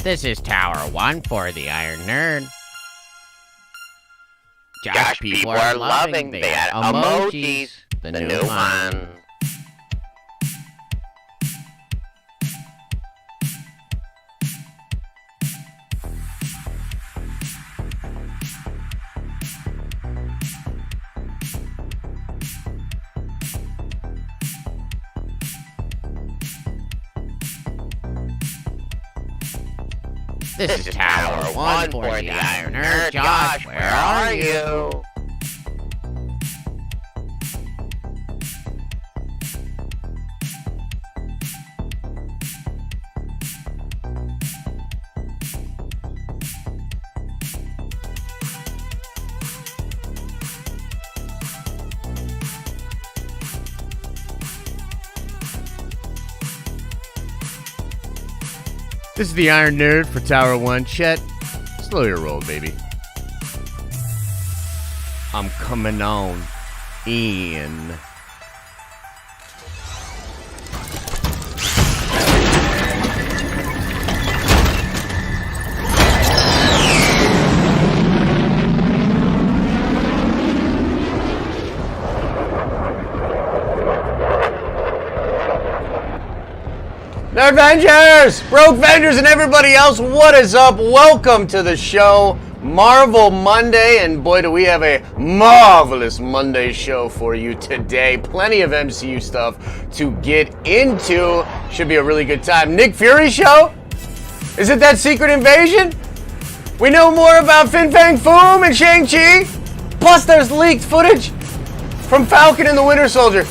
This is Tower 1 for the Iron Nerd. Josh, people are loving the emojis. The new one. This is Tower 1 for the Iron Nerd. Josh, where are you? This is the Iron Nerd for Tower 1. Chet, slow your roll, baby. I'm coming on in. Nerd Avengers, Broke Vendors, and everybody else, what is up? Welcome to the show, Marvel Monday, and boy, do we have a marvelous Monday show for you today. Plenty of MCU stuff to get into. Should be a really good time. Nick Fury show? Is it that secret invasion? We know more about Fin Fang Foom and Shang Chi. Plus, there's leaked footage from Falcon and the Winter Soldier.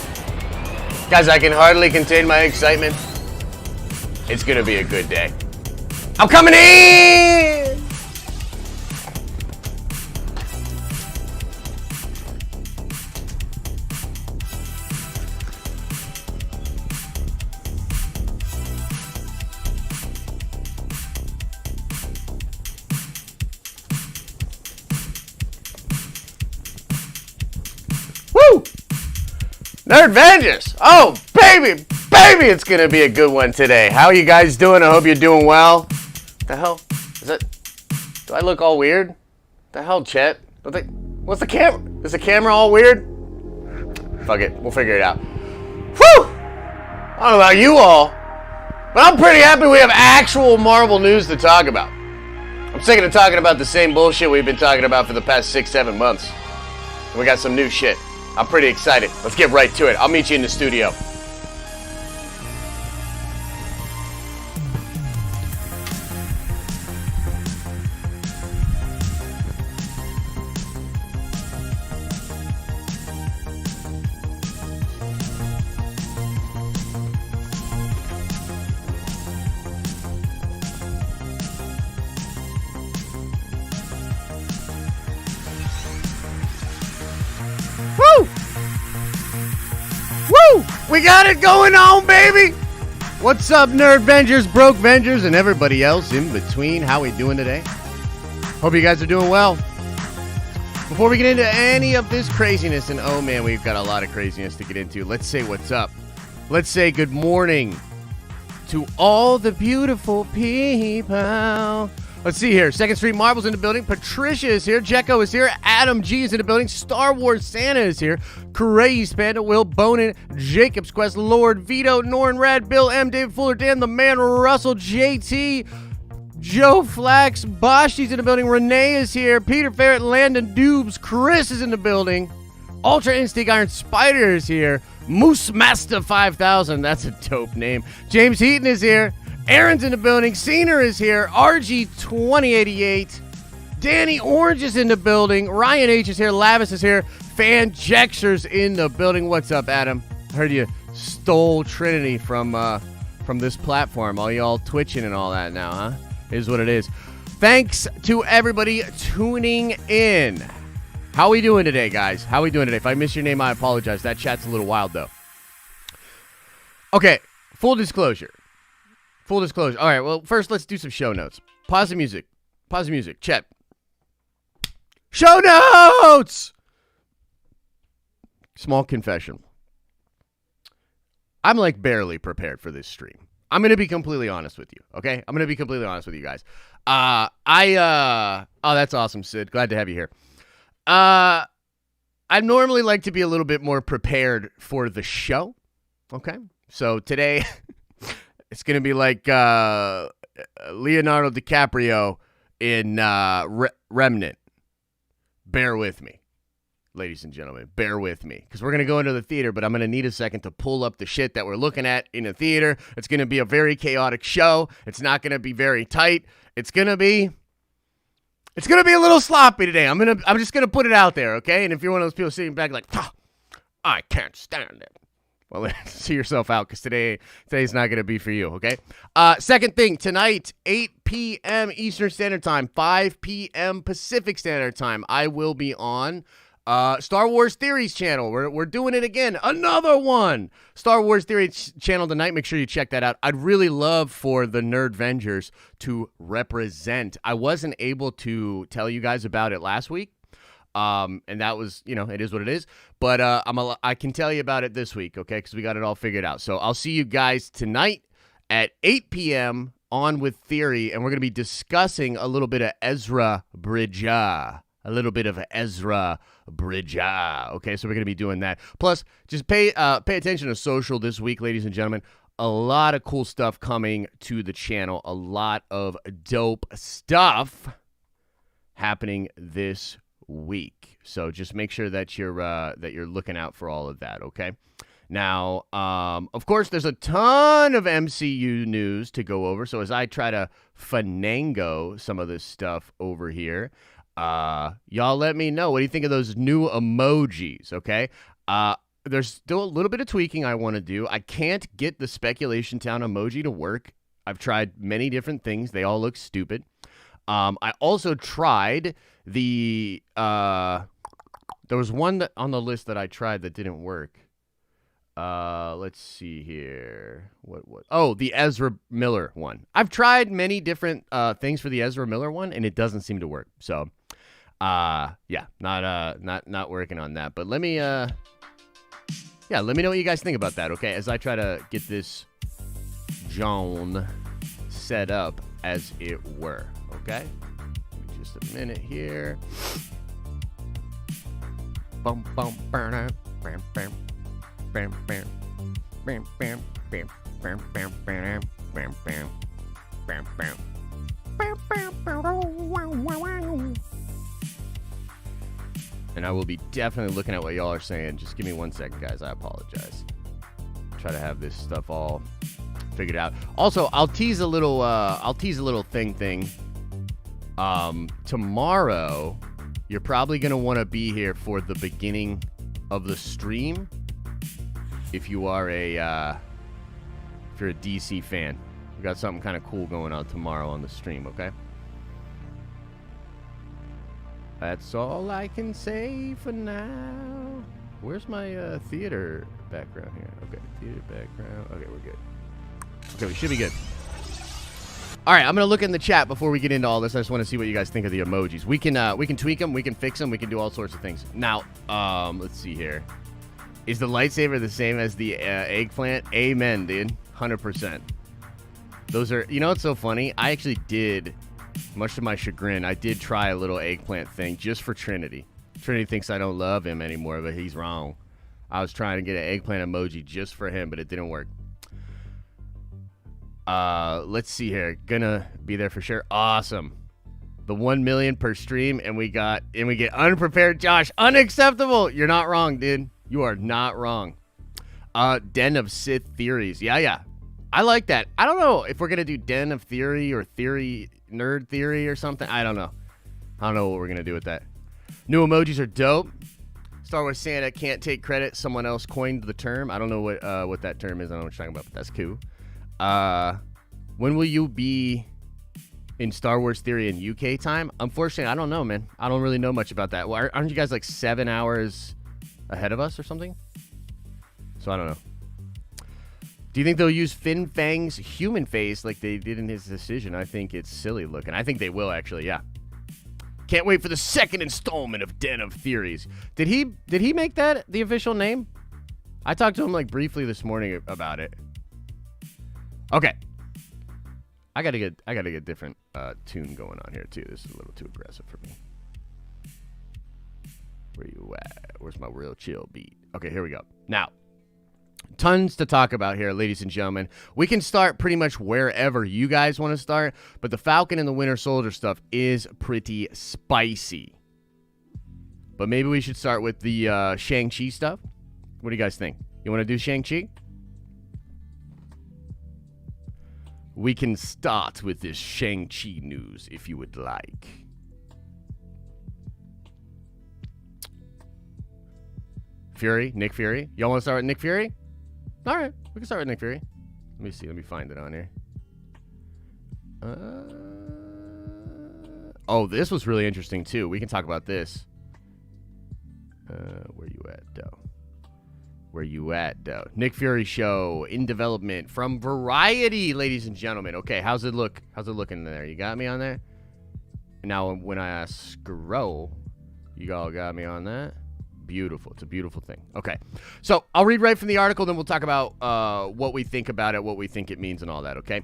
Guys, I can hardly contain my excitement. It's gonna be a good day. I'm coming in! Woo! Nerd Vengeance! Oh, baby! Baby, it's gonna be a good one today. How are you guys doing? I hope you're doing well. The hell? Is it? Do I look all weird? The hell, Chet? What's the camera? Is the camera all weird? Fuck it. We'll figure it out. Whew! I don't know about you all, but I'm pretty happy we have actual Marvel news to talk about. I'm sick of talking about the same bullshit we've been talking about for the past 6-7 months. We got some new shit. I'm pretty excited. Let's get right to it. I'll meet you in the studio. Woo! Woo! We got it going on, baby! What's up, Nerd Vengers, Broke Vengers, and everybody else in between? How we doing today? Hope you guys are doing well. Before we get into any of this craziness, and oh man, we've got a lot of craziness to get into, let's say what's up. Let's say good morning to all the beautiful people. Let's see here. 2nd Street Marvel's in the building. Patricia is here. Jekko is here. Adam G is in the building. Star Wars Santa is here. Craze Panda, Will Bonin, Jacob's Quest, Lord Vito, Norn Rad, Bill M, David Fuller, Dan the Man, Russell, JT, Joe Flax, Boshi's in the building. Renee is here. Peter Ferret, Landon Dubes, Chris is in the building. Ultra Instinct Iron Spider is here. Moose Master 5000, that's a dope name. James Heaton is here. Aaron's in the building. Cena is here. RG2088. Danny Orange is in the building. Ryan H is here. Lavis is here. Fan Jexer's in the building. What's up, Adam? I heard you stole Trinity from this platform. All y'all twitching and all that now, huh? Is what it is. Thanks to everybody tuning in. How we doing today, guys? How we doing today? If I miss your name, I apologize. That chat's a little wild, though. Okay, full disclosure. Full disclosure. All right, well, first let's do some show notes. Pause the music. Pause the music. Chat. Show notes! Small confession. I'm like barely prepared for this stream. I'm going to be completely honest with you, okay? I'm going to be completely honest with you guys. Oh, that's awesome, Sid. Glad to have you here. I normally like to be a little bit more prepared for the show, okay? So today, it's going to be like Leonardo DiCaprio in Remnant. Bear with me. Ladies and gentlemen, bear with me, because we're going to go into the theater, but I'm going to need a second to pull up the shit that we're looking at in the theater. It's going to be a very chaotic show. It's not going to be very tight. It's going to be a little sloppy today. I'm just going to put it out there, okay? And if you're one of those people sitting back like, I can't stand it. Well, see yourself out, because today's not going to be for you, okay? Second thing, tonight, 8 p.m. Eastern Standard Time, 5 p.m. Pacific Standard Time, I will be on Star Wars Theories channel. We're doing it again. Another one. Star Wars Theories channel tonight. Make sure you check that out. I'd really love for the Nerd Vengers to represent. I wasn't able to tell you guys about it last week. And that was, it is what it is. But I can tell you about it this week, okay? Because we got it all figured out. So I'll see you guys tonight at 8 p.m. on with Theory, and we're going to be discussing a little bit of Ezra Bridger. Okay, so we're going to be doing that. Plus, just pay attention to social this week, ladies and gentlemen. A lot of cool stuff coming to the channel. A lot of dope stuff happening this week. So just make sure that you're looking out for all of that, okay? Now, of course, there's a ton of MCU news to go over. So as I try to finango some of this stuff over here, y'all let me know. What do you think of those new emojis, okay? There's still a little bit of tweaking I want to do. I can't get the Speculation Town emoji to work. I've tried many different things. They all look stupid. I also tried the there was one that on the list that I tried that didn't work. Let's see here. What? Oh, the Ezra Miller one. I've tried many different things for the Ezra Miller one, and it doesn't seem to work. So, yeah, not working on that. But let me know what you guys think about that, okay? As I try to get this Joan set up, as it were, okay? Give me just a minute here. Bum bum burn bam bam bam bam bam bam bam bam bam bam bam bam bam bam. And I will be definitely looking at what y'all are saying. Just give me 1 second, guys. I apologize. Try to have this stuff all figured out. Also, I'll tease a little thing. Tomorrow, you're probably gonna want to be here for the beginning of the stream. If you are if you're a DC fan, we got something kind of cool going on tomorrow on the stream. Okay. That's all I can say for now. Where's my theater background here? Okay, theater background. Okay, we're good. Okay, we should be good. All right, I'm gonna look in the chat before we get into all this. I just want to see what you guys think of the emojis. We can tweak them, we can fix them, we can do all sorts of things. Now, let's see here. Is the lightsaber the same as the eggplant? Amen, dude. 100%. Those are. You know what's so funny? I actually did, much to my chagrin, I did try a little eggplant thing just for Trinity. Trinity thinks I don't love him anymore, but he's wrong. I was trying to get an eggplant emoji just for him, but it didn't work. Let's see here. Gonna be there for sure. Awesome. The 1 million per stream, and we get unprepared Josh. Unacceptable. You're not wrong, dude. You are not wrong. Den of Sith Theories. Yeah. I like that. I don't know if we're gonna do Den of Theory or Nerd Theory or something. I don't know. I don't know what we're gonna do with that. New emojis are dope. Star Wars Santa can't take credit. Someone else coined the term. I don't know what that term is. I don't know what you're talking about, but that's cool. When will you be in Star Wars Theory in UK time? Unfortunately, I don't know, man. I don't really know much about that. Well, aren't you guys like 7 hours ahead of us or something? So I don't know. Do you think they'll use Fin Fang's human face like they did in his decision? I think it's silly looking. I think they will, actually, yeah. Can't wait for the second installment of Den of Theories. Did he make that the official name? I talked to him like briefly this morning about it. Okay. I gotta get different tune going on here too. This is a little too aggressive for me. Where you at? Where's my real chill beat? Okay, here we go. Now, tons to talk about here, ladies and gentlemen. We can start pretty much wherever you guys want to start, but the Falcon and the Winter Soldier stuff is pretty spicy. But maybe we should start with the Shang Chi stuff. What do you guys think? You want to do Shang Chi? We can start with this Shang Chi news if you would like. Fury, Nick Fury. Y'all want to start with Nick Fury? All right, we can start with Nick Fury. Let me see. Let me find it on here. Oh, this was really interesting too. We can talk about this. Where you at, though? Where you at, though? Nick Fury show in development from Variety, ladies and gentlemen. Okay, how's it look? How's it looking there? You got me on there? Now, when I scroll, you all got me on that? Beautiful. It's a beautiful thing. Okay, so I'll read right from the article, then we'll talk about what we think about it, what we think it means, and all that, okay?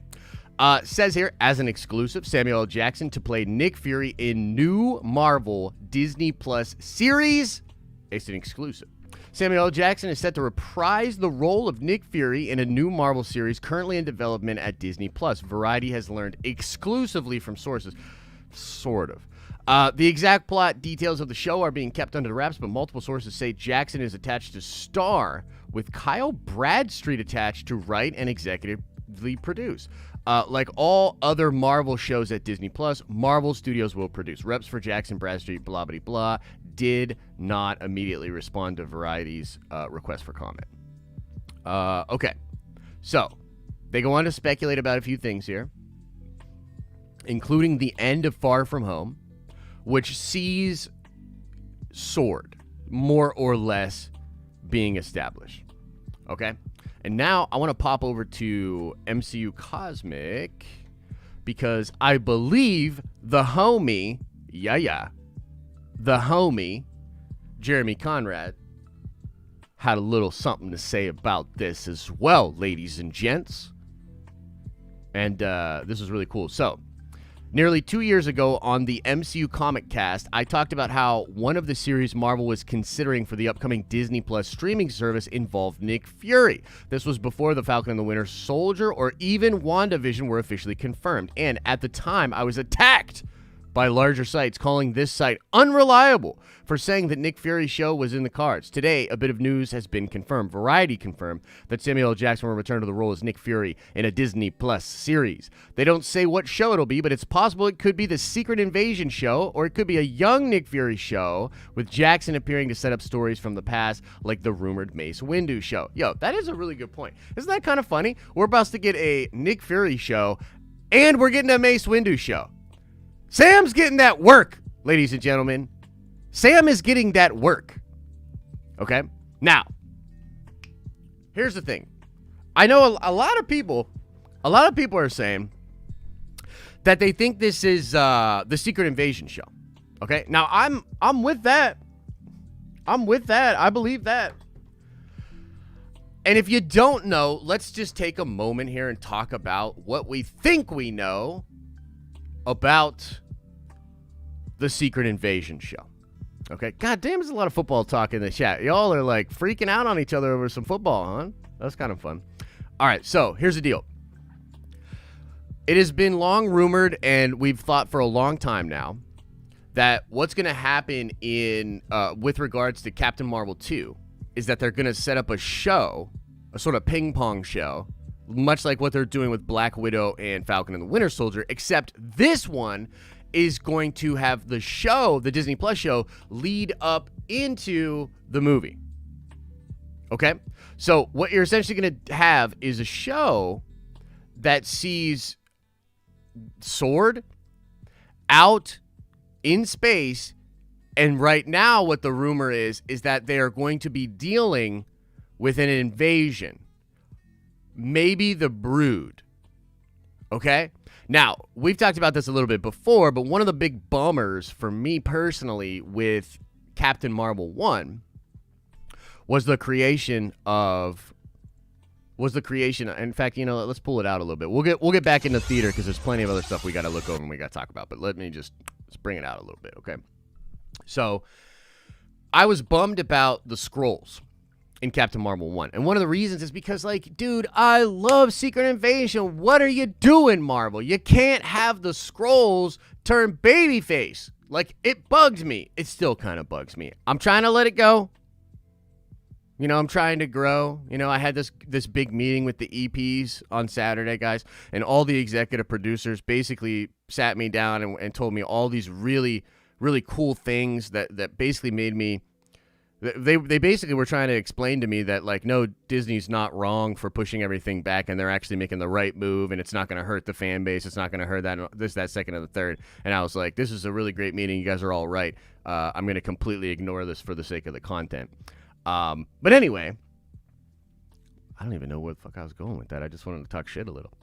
Says here, as an exclusive, Samuel L. Jackson to play Nick Fury in new Marvel Disney Plus series. It's an exclusive. Samuel L. Jackson is set to reprise the role of Nick Fury in a new Marvel series currently in development at Disney Plus. Variety has learned exclusively from sources. Sort of. The exact plot details of the show are being kept under wraps, but multiple sources say Jackson is attached to star, with Kyle Bradstreet attached to write and executively produce. Like all other Marvel shows at Disney Plus, Marvel Studios will produce. Reps for Jackson, Bradstreet, blah, blah, blah, did not immediately respond to Variety's request for comment. Okay, so they go on to speculate about a few things here, including the end of Far From Home, which sees Sword more or less being established. Okay? And now I want to pop over to MCU Cosmic because I believe the homie, the homie, Jeremy Conrad, had a little something to say about this as well, ladies and gents. And this is really cool. So, nearly 2 years ago on the MCU Comic Cast, I talked about how one of the series Marvel was considering for the upcoming Disney Plus streaming service involved Nick Fury. This was before the Falcon and the Winter Soldier or even WandaVision were officially confirmed. And at the time, I was attacked by larger sites calling this site unreliable for saying that Nick Fury's show was in the cards. Today, a bit of news has been confirmed. Variety confirmed that Samuel L. Jackson will return to the role as Nick Fury in a Disney Plus series. They don't say what show it'll be, but it's possible it could be the Secret Invasion show, or it could be a young Nick Fury show with Jackson appearing to set up stories from the past, like the rumored Mace Windu show. Yo, that is a really good point. Isn't that kind of funny? We're about to get a Nick Fury show, and we're getting a Mace Windu show. Sam's getting that work, ladies and gentlemen. Sam is getting that work. Okay? Now, here's the thing. I know a lot of people are saying that they think this is the Secret Invasion show. Okay? Now, I'm with that. I'm with that. I believe that. And if you don't know, let's just take a moment here and talk about what we think we know about the Secret Invasion show. Okay? God damn, there's a lot of football talk in the chat. Y'all are like freaking out on each other over some football, huh? That's kind of fun. All right, so here's the deal. It has been long rumored, and we've thought for a long time now, that what's going to happen in with regards to Captain Marvel 2 is that they're going to set up a show, a sort of ping pong show, much like what they're doing with Black Widow and Falcon and the Winter Soldier, except this one is going to have the show, the Disney Plus show, lead up into the movie. Okay? So what you're essentially going to have is a show that sees Sword out in space, and right now what the rumor is that they are going to be dealing with an invasion. Maybe the Brood. Okay? Now, we've talked about this a little bit before, but one of the big bummers for me personally with Captain Marvel 1 was the creation of was the creation. In fact, let's pull it out a little bit. We'll get back into theater because there's plenty of other stuff we got to look over and we got to talk about. But let's bring it out a little bit, okay? So I was bummed about the Skrulls in Captain Marvel 1. And one of the reasons is because, like, dude, I love Secret Invasion. What are you doing, Marvel? You can't have the Skrulls turn babyface. Like, it bugs me. It still kind of bugs me. I'm trying to let it go. I'm trying to grow. I had this big meeting with the EPs on Saturday, guys, and all the executive producers basically sat me down and told me all these really, really cool things that basically made me. They basically were trying to explain to me that, like, no, Disney's not wrong for pushing everything back, and they're actually making the right move, and it's not going to hurt the fan base. It's not going to hurt that second, and the third. And I was like, this is a really great meeting. You guys are all right. I'm going to completely ignore this for the sake of the content. But anyway, I don't even know where the fuck I was going with that. I just wanted to talk shit a little.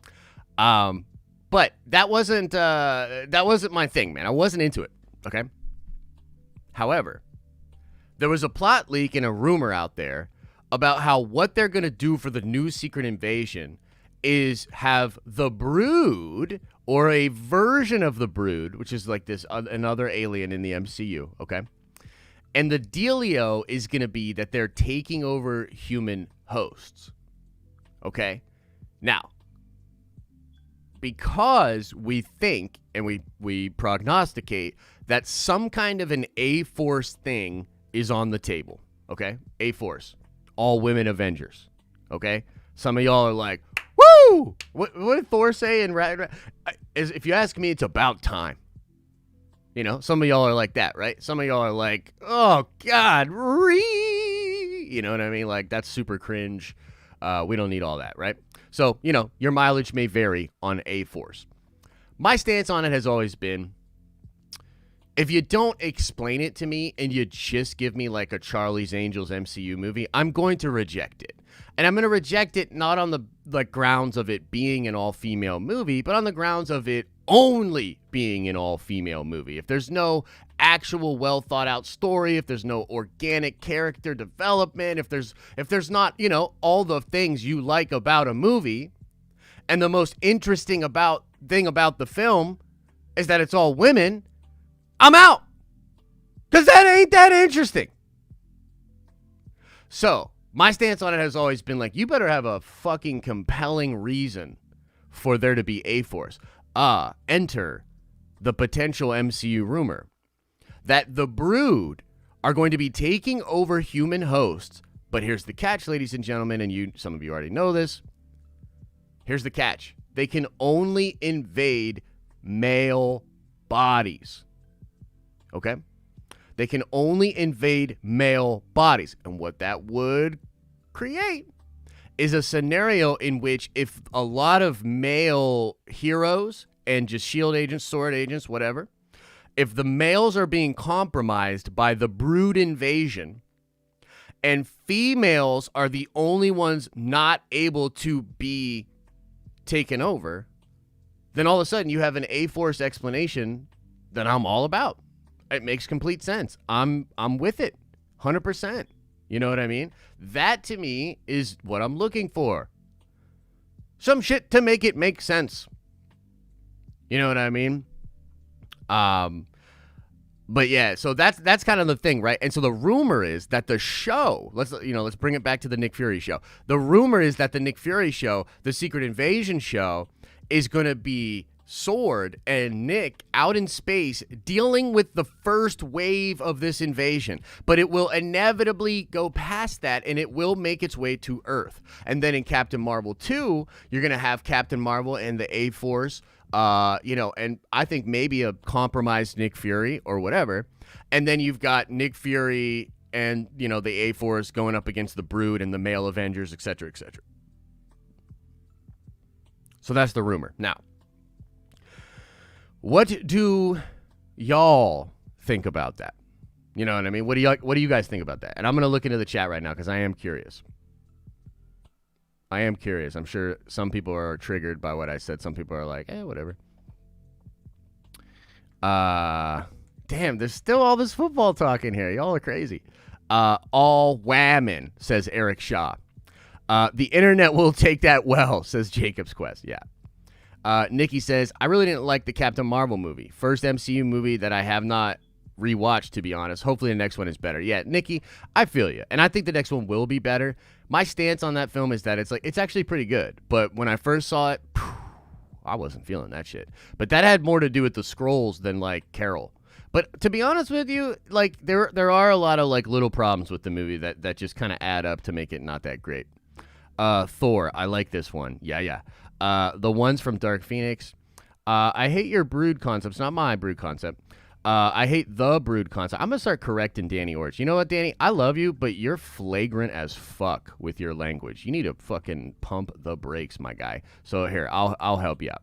But that wasn't my thing, man. I wasn't into it. Okay. However, there was a plot leak and a rumor out there about how what they're going to do for the new Secret Invasion is have the Brood, or a version of the Brood, which is like this another alien in the MCU, okay? And the dealio is going to be that they're taking over human hosts, okay? Now, because we think and we prognosticate that some kind of an A-Force thing is on the table, okay? A-Force, all women Avengers, okay? Some of y'all are like, woo! What did Thor say? If you ask me, it's about time. Some of y'all are like that, right? Some of y'all are like, oh, God, you know what I mean? Like, that's super cringe. We don't need all that, right? So, your mileage may vary on A-Force. My stance on it has always been, if you don't explain it to me and you just give me like a Charlie's Angels MCU movie, I'm going to reject it. And I'm going to reject it not on the grounds of it being an all-female movie, but on the grounds of it only being an all-female movie. If there's no actual well-thought-out story, if there's no organic character development, if there's not, all the things you like about a movie, and the most interesting thing about the film is that it's all women, I'm out. Because that ain't that interesting. So, my stance on it has always been like, you better have a fucking compelling reason for there to be A-Force. Enter the potential MCU rumor that the Brood are going to be taking over human hosts. But here's the catch, ladies and gentlemen, and some of you already know this. Here's the catch. They can only invade male bodies. Okay? They can only invade male bodies. And what that would create is a scenario in which if a lot of male heroes and just shield agents, sword agents, whatever, if the males are being compromised by the Brood invasion and females are the only ones not able to be taken over, then all of a sudden you have an A-Force explanation that I'm all about. It makes complete sense. I'm with it 100%. You know what I mean? That to me is what I'm looking for. Some shit to make it make sense. You know what I mean? But yeah, so that's kind of the thing, right? And so the rumor is that the show, let's bring it back to the Nick Fury show. The rumor is that the Nick Fury show, the Secret Invasion show, is going to be Sword and Nick out in space dealing with the first wave of this invasion, but it will inevitably go past that and it will make its way to Earth. And then in Captain Marvel 2, you're going to have Captain Marvel and the A-Force, and I think maybe a compromised Nick Fury or whatever. And then you've got Nick Fury and, the A-Force going up against the Brood and the male Avengers, etc., etc. So that's the rumor. Now, what do y'all think about that? You know what I mean? What do you guys think about that? And I'm going to look into the chat right now because I am curious. I'm sure some people are triggered by what I said. Some people are like, whatever. Damn, there's still all this football talk in here. Y'all are crazy. All whammon, says Eric Shaw. The internet will take that well, says Jacob's Quest. Yeah. Nikki says, I really didn't like the Captain Marvel movie. First MCU movie that I have not rewatched, to be honest. Hopefully the next one is better. Yeah, Nikki, I feel you. And I think the next one will be better. My stance on that film is that it's actually pretty good. But when I first saw it, I wasn't feeling that shit. But that had more to do with the scrolls than, like, Carol. But to be honest with you, like, there are a lot of, like, little problems with the movie that just kind of add up to make it not that great. Thor, I like this one. Yeah. The ones from Dark Phoenix. I hate your brood concept. It's not my brood concept. I hate the brood concept. I'm going to start correcting Danny Orch. You know what, Danny? I love you, but you're flagrant as fuck with your language. You need to fucking pump the brakes, my guy. So here, I'll help you out.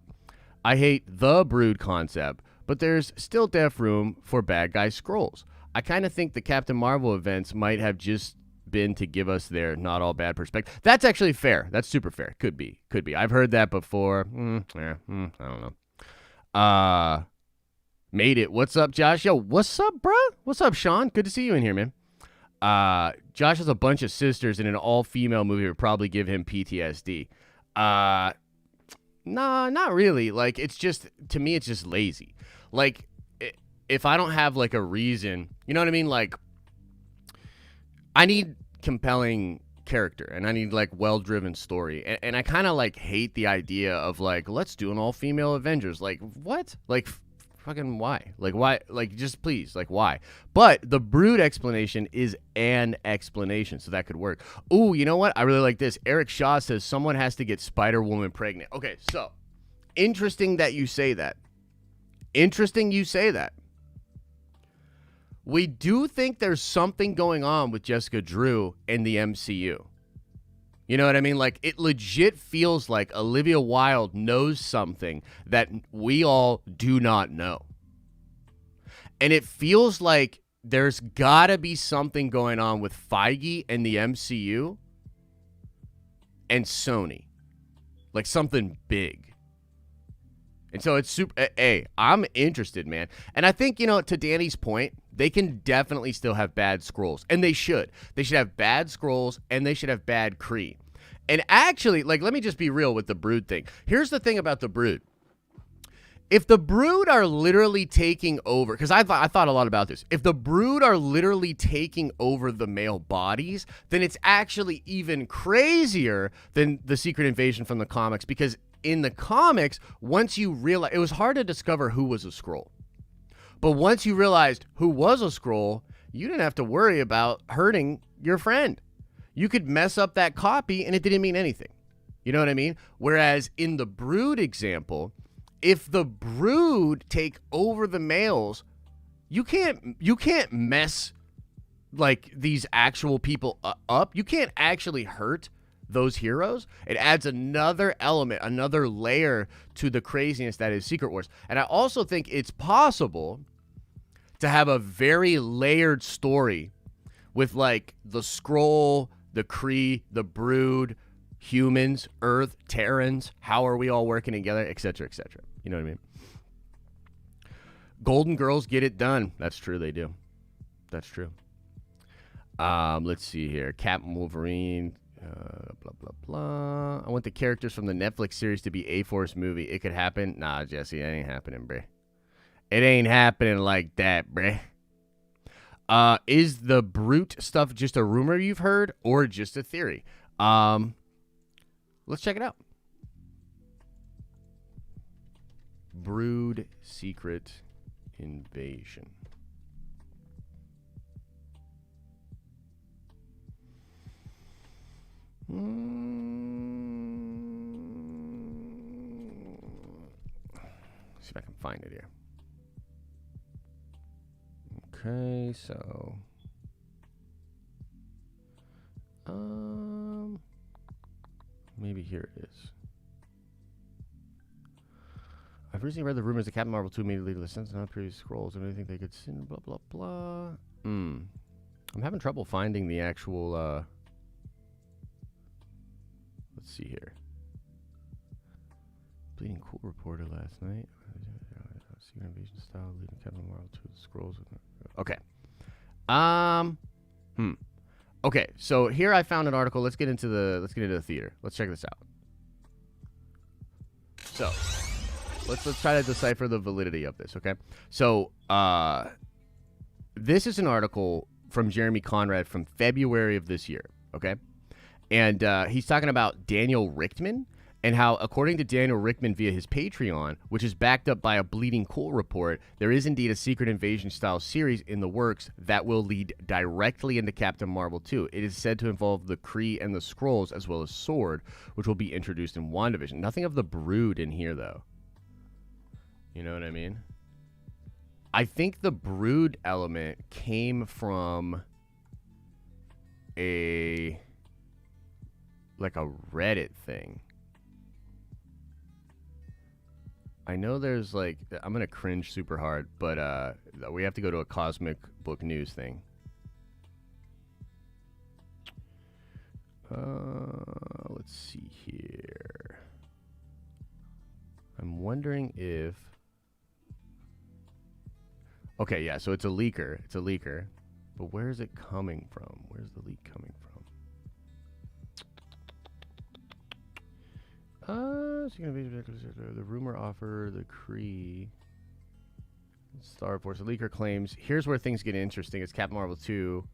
I hate the brood concept, but there's still def room for bad guy scrolls. I kind of think the Captain Marvel events might have just been to give us their not all bad perspective. That's actually fair. That's super fair. Could be. I've heard that before. I don't know. Made it. What's up, Josh? Yo, what's up, bro? What's up, Sean? Good to see you in here, man. Josh has a bunch of sisters, and an all-female movie would probably give him PTSD. Nah, not really. Like, it's just, to me, it's just lazy. Like, if I don't have, like, a reason, you know what I mean? Like, I need compelling character, and I need, like, well-driven story. And I kind of, like, hate the idea of, like, let's do an all-female Avengers. Like, what? Like, fucking why? Like, why? Like, just please, like, why? But the brood explanation is an explanation, so that could work. Ooh, you know what? I really like this. Eric Shaw says someone has to get Spider-Woman pregnant. Okay, so interesting that you say that. We do think there's something going on with Jessica Drew in the MCU. You know what I mean? Like, it legit feels like Olivia Wilde knows something that we all do not know. And it feels like there's got to be something going on with Feige and the MCU and Sony. Like, something big. And so it's super, hey, I'm interested, man. And I think, you know, to Danny's point, they can definitely still have bad scrolls. And they should. They should have bad scrolls, and they should have bad Kree. And actually, like, let me just be real with the brood thing. Here's the thing about the brood. If the brood are literally taking over, because I thought a lot about this. If the brood are literally taking over the male bodies, then it's actually even crazier than the Secret Invasion from the comics. Because in the comics, once you realize, it was hard to discover who was a Skrull. But once you realized who was a Skrull, you didn't have to worry about hurting your friend. You could mess up that copy and it didn't mean anything. You know what I mean? Whereas in the brood example, if the brood take over the males, you can't mess like these actual people up. You can't actually hurt those heroes. It adds another element, another layer to the craziness that is Secret Wars. And I also think it's possible to have a very layered story with like the Skrull, the Kree, the Brood, humans, Earth, Terrans. How are we all working together, etc., etc. You know what I mean? Golden Girls get it done. That's true, they do. That's true. Let's see here. Captain Wolverine. Blah, blah, blah. I want the characters from the Netflix series to be A-Force movie. It could happen. Nah, Jesse, it ain't happening, bruh. It ain't happening like that, bruh. Is the Brute stuff just a rumor you've heard or just a theory? Let's check it out. Brood Secret Invasion. See if I can find it here. Okay, so maybe here it is. I've recently read the rumors that Captain Marvel 2 immediately lead to the sense of previous scrolls and anything they could send, blah blah blah. I'm having trouble finding the actual let's see here. Bleeding Cool reported last night. Secret Invasion style leading Captain Marvel 2 scrolls. Okay. Okay, so here I found an article. Let's get into the theater. Let's check this out. So, let's try to decipher the validity of this, okay? So, this is an article from Jeremy Conrad from February of this year, okay? And he's talking about Daniel Richtman and how, according to Daniel Richtman via his Patreon, which is backed up by a Bleeding Cool report, there is indeed a Secret Invasion-style series in the works that will lead directly into Captain Marvel 2. It is said to involve the Kree and the Skrulls, as well as Sword, which will be introduced in WandaVision. Nothing of the Brood in here, though. You know what I mean? I think the Brood element came from a Reddit thing. I know there's I'm gonna cringe super hard, but we have to go to a Cosmic Book News thing. Let's see here. I'm wondering if... Okay, yeah, so it's a leaker. It's a leaker. But where is it coming from? Where's the leak coming from? The rumor offer the Kree Star Force. The leaker claims, here's where things get interesting. It's Captain Marvel 2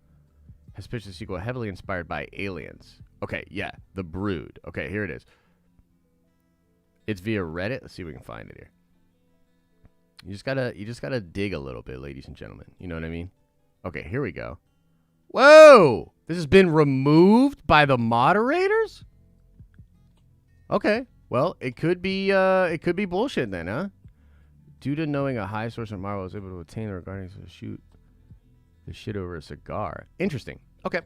has pitched a sequel heavily inspired by aliens. Okay, yeah, the Brood. Okay, here it is. It's via Reddit. Let's see if we can find it here. You just gotta dig a little bit, ladies and gentlemen. You know what I mean? Okay, here we go. Whoa! This has been removed by the moderators? Okay. Well, it could be bullshit then, huh? Due to knowing a high source of Marvel was able to obtain the regarding to shoot the shit over a cigar. Interesting. Okay.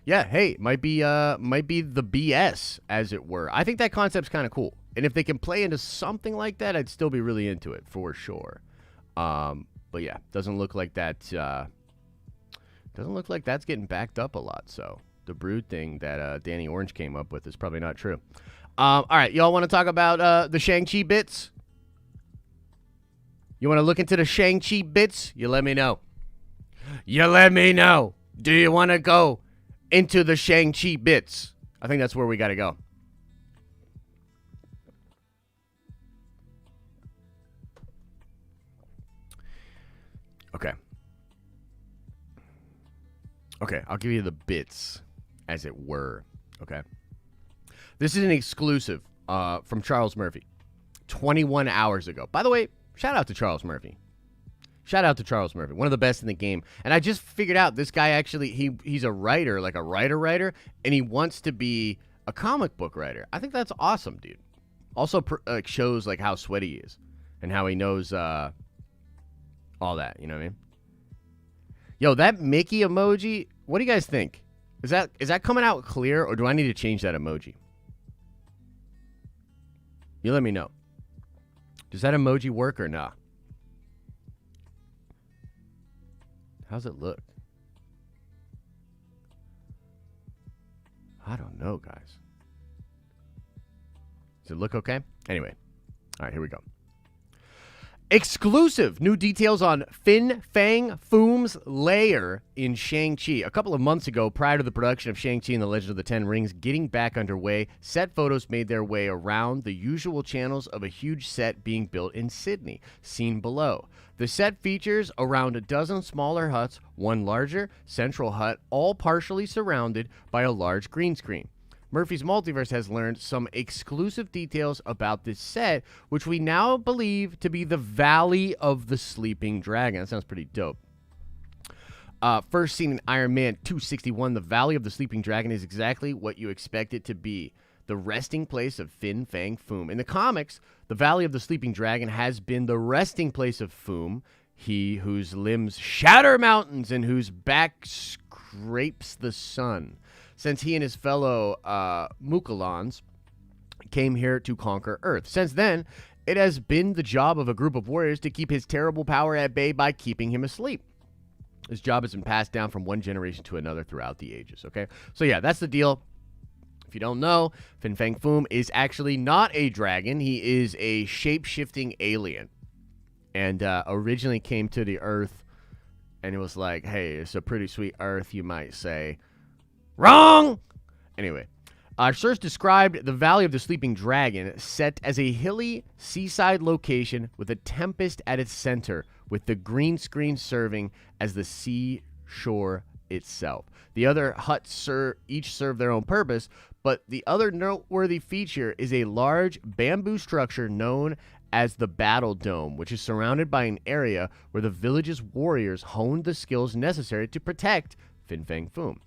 Yeah, hey, might be the BS, as it were. I think that concept's kind of cool. And if they can play into something like that, I'd still be really into it, for sure. But yeah, doesn't look like that's getting backed up a lot, so the Brood thing that Danny Orange came up with is probably not true. All right, y'all want to talk about the Shang-Chi bits? You want to look into the Shang-Chi bits? You let me know. You let me know. Do you want to go into the Shang-Chi bits? I think that's where we got to go. Okay. Okay, I'll give you the bits, as it were. Okay. This is an exclusive from Charles Murphy, 21 hours ago. By the way, shout out to Charles Murphy. Shout out to Charles Murphy, one of the best in the game. And I just figured out this guy actually, he's a writer, like a writer, and he wants to be a comic book writer. I think that's awesome, dude. Also shows like how sweaty he is and how he knows all that, you know what I mean? Yo, that Mickey emoji, what do you guys think? Is that coming out clear, or do I need to change that emoji? You let me know. Does that emoji work or not? How's it look? I don't know, guys. Does it look okay? Anyway. All right, here we go. Exclusive new details on Fin Fang Foom's lair in Shang-Chi. A couple of months ago, prior to the production of Shang-Chi and the Legend of the Ten Rings getting back underway, set photos made their way around the usual channels of a huge set being built in Sydney, seen below. The set features around a dozen smaller huts, one larger central hut, all partially surrounded by a large green screen. Murphy's Multiverse has learned some exclusive details about this set, which we now believe to be the Valley of the Sleeping Dragon. That sounds pretty dope. First seen in Iron Man 261, the Valley of the Sleeping Dragon is exactly what you expect it to be. The resting place of Fin Fang Foom. In the comics, the Valley of the Sleeping Dragon has been the resting place of Foom, he whose limbs shatter mountains and whose back scrapes the sun. Since he and his fellow Mukalans came here to conquer Earth. Since then, it has been the job of a group of warriors to keep his terrible power at bay by keeping him asleep. This job has been passed down from one generation to another throughout the ages, okay? So yeah, that's the deal. If you don't know, Fin Fang Foom is actually not a dragon. He is a shape-shifting alien. And originally came to the Earth, and it was like, hey, it's a pretty sweet Earth, you might say. Wrong! Anyway, our source described the Valley of the Sleeping Dragon set as a hilly seaside location with a tempest at its center, with the green screen serving as the seashore itself. The other huts each serve their own purpose, but the other noteworthy feature is a large bamboo structure known as the Battle Dome, which is surrounded by an area where the village's warriors honed the skills necessary to protect Fin Fang Foom.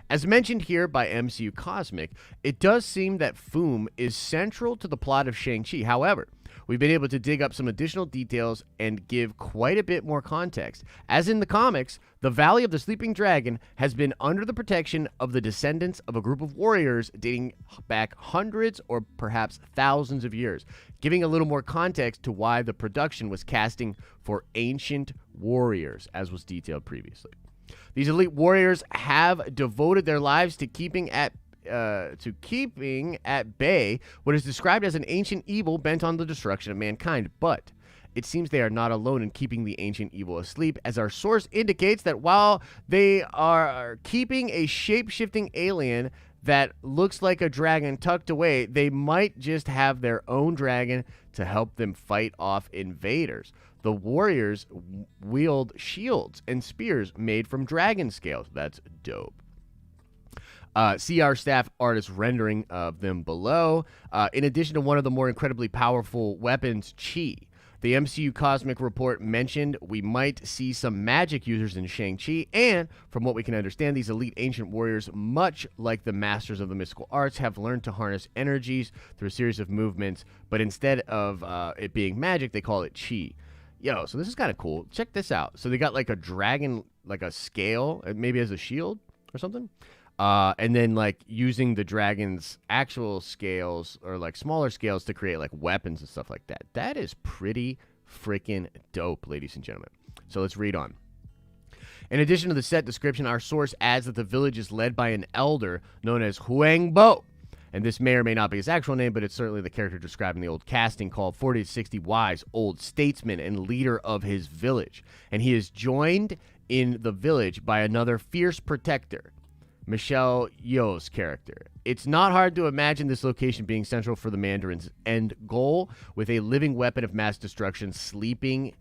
As mentioned here by MCU Cosmic, it does seem that Foom is central to the plot of Shang-Chi. However, we've been able to dig up some additional details and give quite a bit more context. As in the comics, the Valley of the Sleeping Dragon has been under the protection of the descendants of a group of warriors dating back hundreds or perhaps thousands of years, giving a little more context to why the production was casting for ancient warriors, as was detailed previously. These elite warriors have devoted their lives to keeping at bay what is described as an ancient evil bent on the destruction of mankind. But it seems they are not alone in keeping the ancient evil asleep, as our source indicates that while they are keeping a shape-shifting alien that looks like a dragon tucked away, they might just have their own dragon to help them fight off invaders. The warriors wield shields and spears made from dragon scales. That's dope. See our staff artist rendering of them below. In addition to one of the more incredibly powerful weapons, Chi. The MCU Cosmic Report mentioned we might see some magic users in Shang-Chi, and from what we can understand, these elite ancient warriors, much like the masters of the mystical arts, have learned to harness energies through a series of movements, but instead of it being magic, they call it Chi. Yo, so this is kind of cool. Check this out. So they got like a dragon, like a scale, maybe as a shield or something. And then like using the dragon's actual scales or like smaller scales to create like weapons and stuff like that. That is pretty freaking dope, ladies and gentlemen. So let's read on. In addition to the set description, our source adds that the village is led by an elder known as Huang Bo. And this may or may not be his actual name, but it's certainly the character described in the old casting, called 40 to 60 wise old statesman and leader of his village. And he is joined in the village by another fierce protector, Michelle Yeoh's character. It's not hard to imagine this location being central for the Mandarin's end goal, with a living weapon of mass destruction sleeping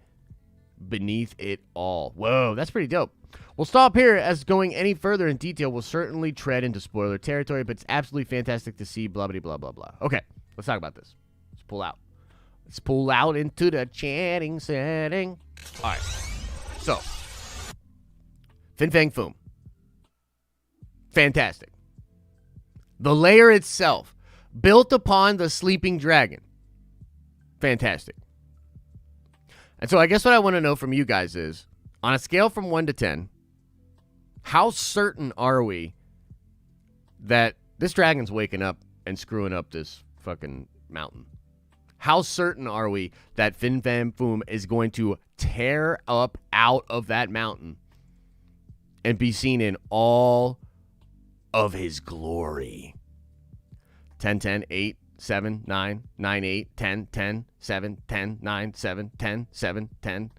beneath it all. Whoa, that's pretty dope. We'll stop here, as going any further in detail will certainly tread into spoiler territory, but it's absolutely fantastic to see, blah, blah, blah, blah, blah. Okay, let's talk about this. Let's pull out. Let's pull out into the chatting setting. All right, so Fin Fang Foom. Fantastic. The layer itself, built upon the sleeping dragon. Fantastic. And so I guess what I want to know from you guys is, on a scale from 1 to 10, how certain are we that this dragon's waking up and screwing up this fucking mountain? How certain are we that Fin Fang Foom is going to tear up out of that mountain and be seen in all of his glory? 10, 10, 8, 7, 9, 9, 8, 10, 10, 7, 10, 9, 7, 10, 7, 10,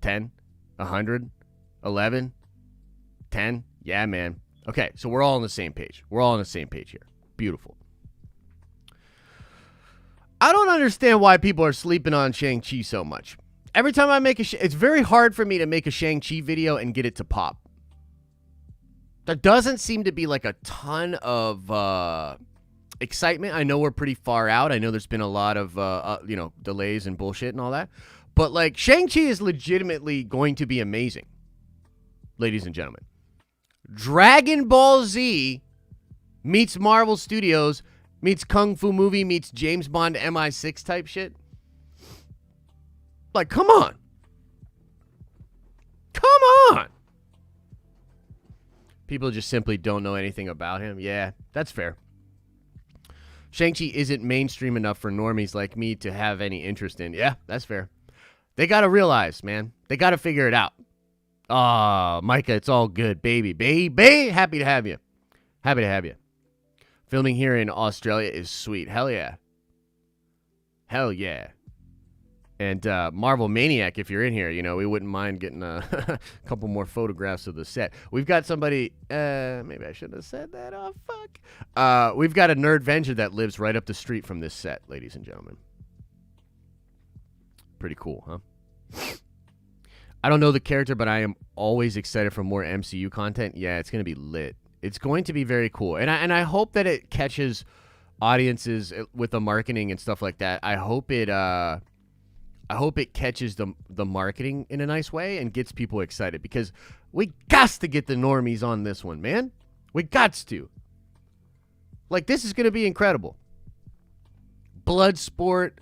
10, 100, 11, 10. Yeah, man. Okay, so we're all on the same page. We're all on the same page here. Beautiful. I don't understand why people are sleeping on Shang-Chi so much. Every time I make it's very hard for me to make a Shang-Chi video and get it to pop. There doesn't seem to be like a ton of excitement. I know we're pretty far out. I know there's been a lot of delays and bullshit and all that. But like, Shang-Chi is legitimately going to be amazing, ladies and gentlemen. Dragon Ball Z meets Marvel Studios meets Kung Fu movie meets James Bond MI6 type shit. Like, come on. Come on. People just simply don't know anything about him. Yeah, that's fair. Shang-Chi isn't mainstream enough for normies like me to have any interest in. Yeah, that's fair. They got to realize, man. They got to figure it out. Ah, Micah, it's all good, baby. Baby, happy to have you. Happy to have you. Filming here in Australia is sweet. Hell yeah. Hell yeah. And Marvel Maniac, if you're in here, we wouldn't mind getting a couple more photographs of the set. We've got somebody, maybe I shouldn't have said that. Oh, fuck. We've got a Nerdvenger that lives right up the street from this set, ladies and gentlemen. Pretty cool, huh? I don't know the character, but I am always excited for more MCU content. Yeah, it's going to be lit. It's going to be very cool. And I hope that it catches audiences with the marketing and stuff like that. I hope it catches the marketing in a nice way and gets people excited, because we gots to get the normies on this one, man. We gots to. Like, this is going to be incredible. Bloodsport,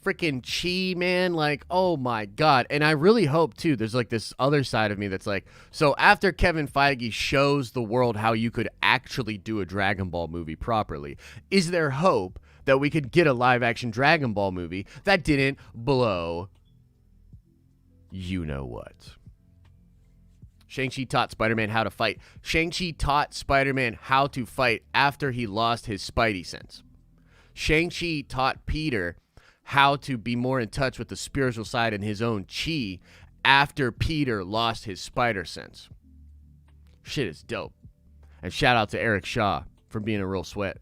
freaking Chi, man. Like, oh my God. And I really hope, too, there's like this other side of me that's like, so after Kevin Feige shows the world how you could actually do a Dragon Ball movie properly, is there hope that we could get a live-action Dragon Ball movie that didn't blow you-know-what? Shang-Chi taught Spider-Man how to fight. Shang-Chi taught Spider-Man how to fight after he lost his Spidey sense. Shang-Chi taught Peter how to be more in touch with the spiritual side and his own chi after Peter lost his spider sense. Shit is dope. And shout out to Eric Shaw for being a real sweaty.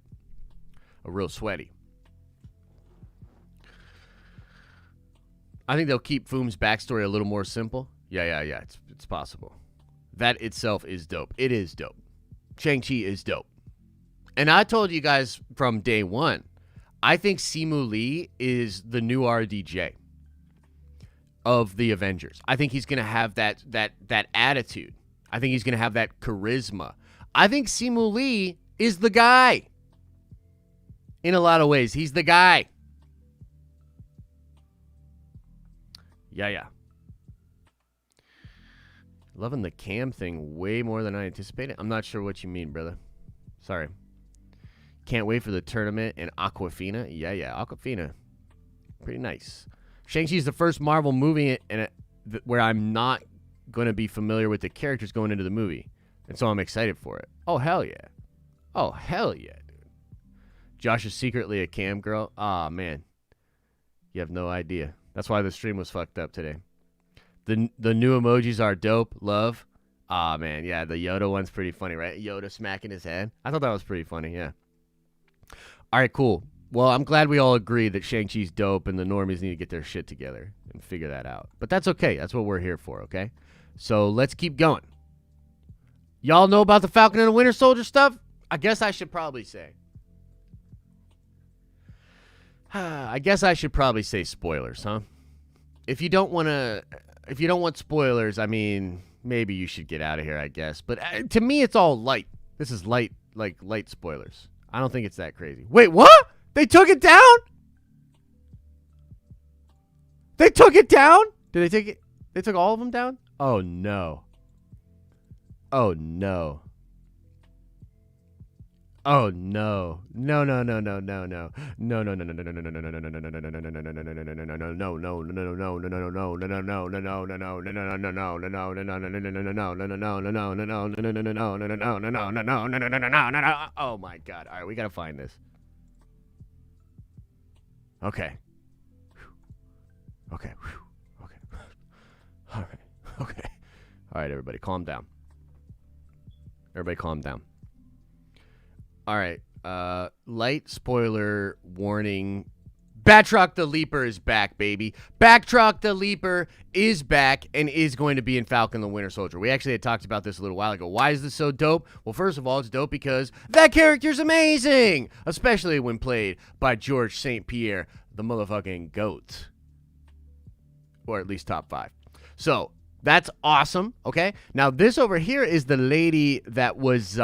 I think they'll keep Foom's backstory a little more simple. Yeah. It's possible. That itself is dope. It is dope. Shang-Chi is dope. And I told you guys from day one, I think Simu Lee is the new RDJ of the Avengers. I think he's going to have that attitude. I think he's going to have that charisma. I think Simu Lee is the guy. In a lot of ways, he's the guy. Yeah. Loving the cam thing way more than I anticipated. I'm not sure what you mean, brother. Sorry. Can't wait for the tournament and Aquafina. Yeah, Aquafina. Pretty nice. Shang-Chi's the first Marvel movie where I'm not going to be familiar with the characters going into the movie. And so I'm excited for it. Oh, hell yeah. Dude. Josh is secretly a cam girl. Aw, man. You have no idea. That's why the stream was fucked up today. The new emojis are dope. Love. Aw, man. Yeah, the Yoda one's pretty funny, right? Yoda smacking his head. I thought that was pretty funny, yeah. All right, cool. Well, I'm glad we all agree that Shang-Chi's dope and the normies need to get their shit together and figure that out. But that's okay. That's what we're here for, okay? So let's keep going. Y'all know about the Falcon and the Winter Soldier stuff? I guess I should probably say. I guess I should probably say spoilers, huh? If you don't want spoilers, I mean, maybe you should get out of here, I guess. But to me, it's all light. This is light spoilers. I don't think it's that crazy. Wait, what? They took it down? They took it down? Did they take it? They took all of them down? Oh, no. Oh, no. Oh, no. No. Oh my God. All right, we got to find this. Okay. Okay. All right. Okay. All right, everybody, calm down. All right, light spoiler warning. Batroc the Leaper is back, baby. Batroc the Leaper is back and is going to be in Falcon the Winter Soldier. We actually had talked about this a little while ago. Why is this so dope? Well, first of all, it's dope because that character's amazing, especially when played by George St. Pierre, the motherfucking GOAT. Or at least top 5. So, that's awesome, okay? Now, this over here is the lady that was,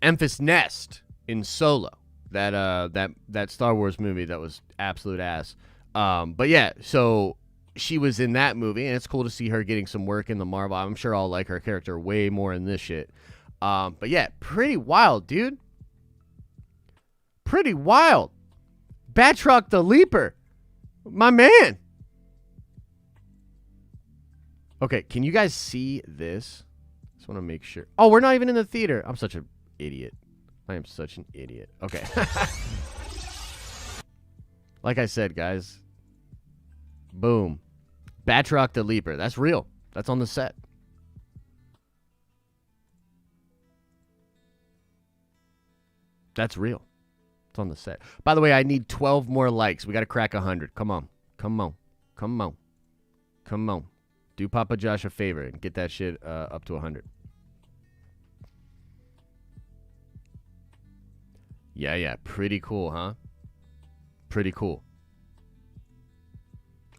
Emphas Nest in Solo, that Star Wars movie that was absolute ass. But yeah, so she was in that movie, and it's cool to see her getting some work in the Marvel. I'm sure I'll like her character way more in this shit. But yeah, pretty wild, dude. Pretty wild. Batroc the Leaper, my man. Okay, can you guys see this? Just want to make sure. Oh, we're not even in the theater. I'm such an idiot. I am such an idiot. Okay. Like I said, guys. Boom. Batroc the Leaper. That's real. That's on the set. That's real. It's on the set. By the way, I need 12 more likes. We got to crack 100. Come on. Come on. Come on. Come on. Do Papa Josh a favor and get that shit up to 100. Yeah. Pretty cool, huh? Pretty cool.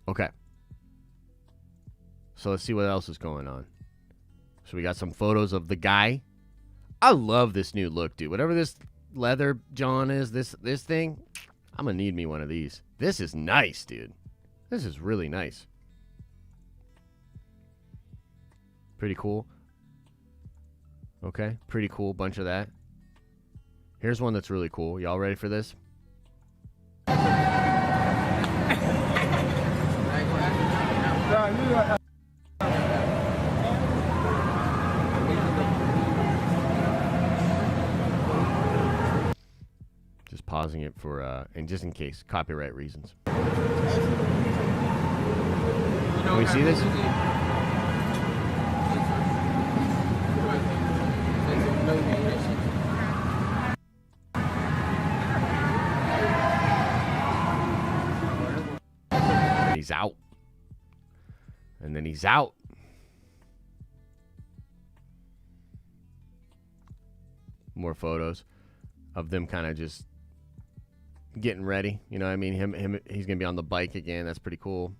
Okay. So let's see what else is going on. So we got some photos of the guy. I love this new look, dude. Whatever this leather John is, this thing, I'm gonna need me one of these. This is nice, dude. This is really nice. Pretty cool. Okay, pretty cool. Bunch of that. Here's one that's really cool. Y'all ready for this? Just pausing it for, and just in case, copyright reasons. Can we see this? He's out. And then he's out. More photos of them kind of just getting ready. You know what I mean? He's going to be on the bike again. That's pretty cool.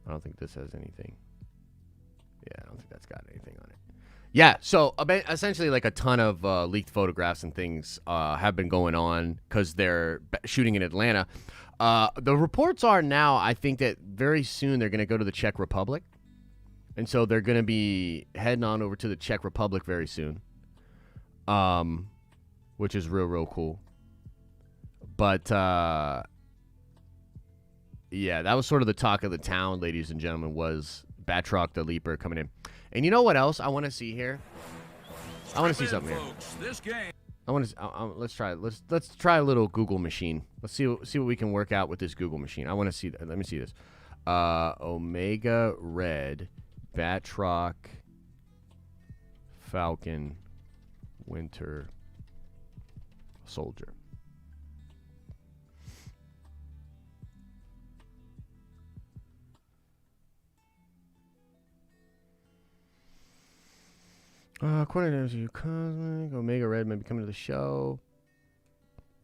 I don't think this has anything. Yeah, I don't think that's got anything on it. Yeah, so essentially like a ton of leaked photographs and things have been going on because they're shooting in Atlanta. The reports are now, I think that very soon they're going to go to the Czech Republic. And so they're going to be heading on over to the Czech Republic very soon. Which is real cool. But, yeah, that was sort of the talk of the town, ladies and gentlemen, was Batroc the Leaper coming in. And you know what else I want to see here? I want to see something here. This game. I want to let's try a little Google machine. Let's see what we can work out with this Google machine. I want to see that. Let me see this. Omega Red, Batroc, Falcon, Winter Soldier. According to MCU Cosmic, Omega Red may be coming to the show.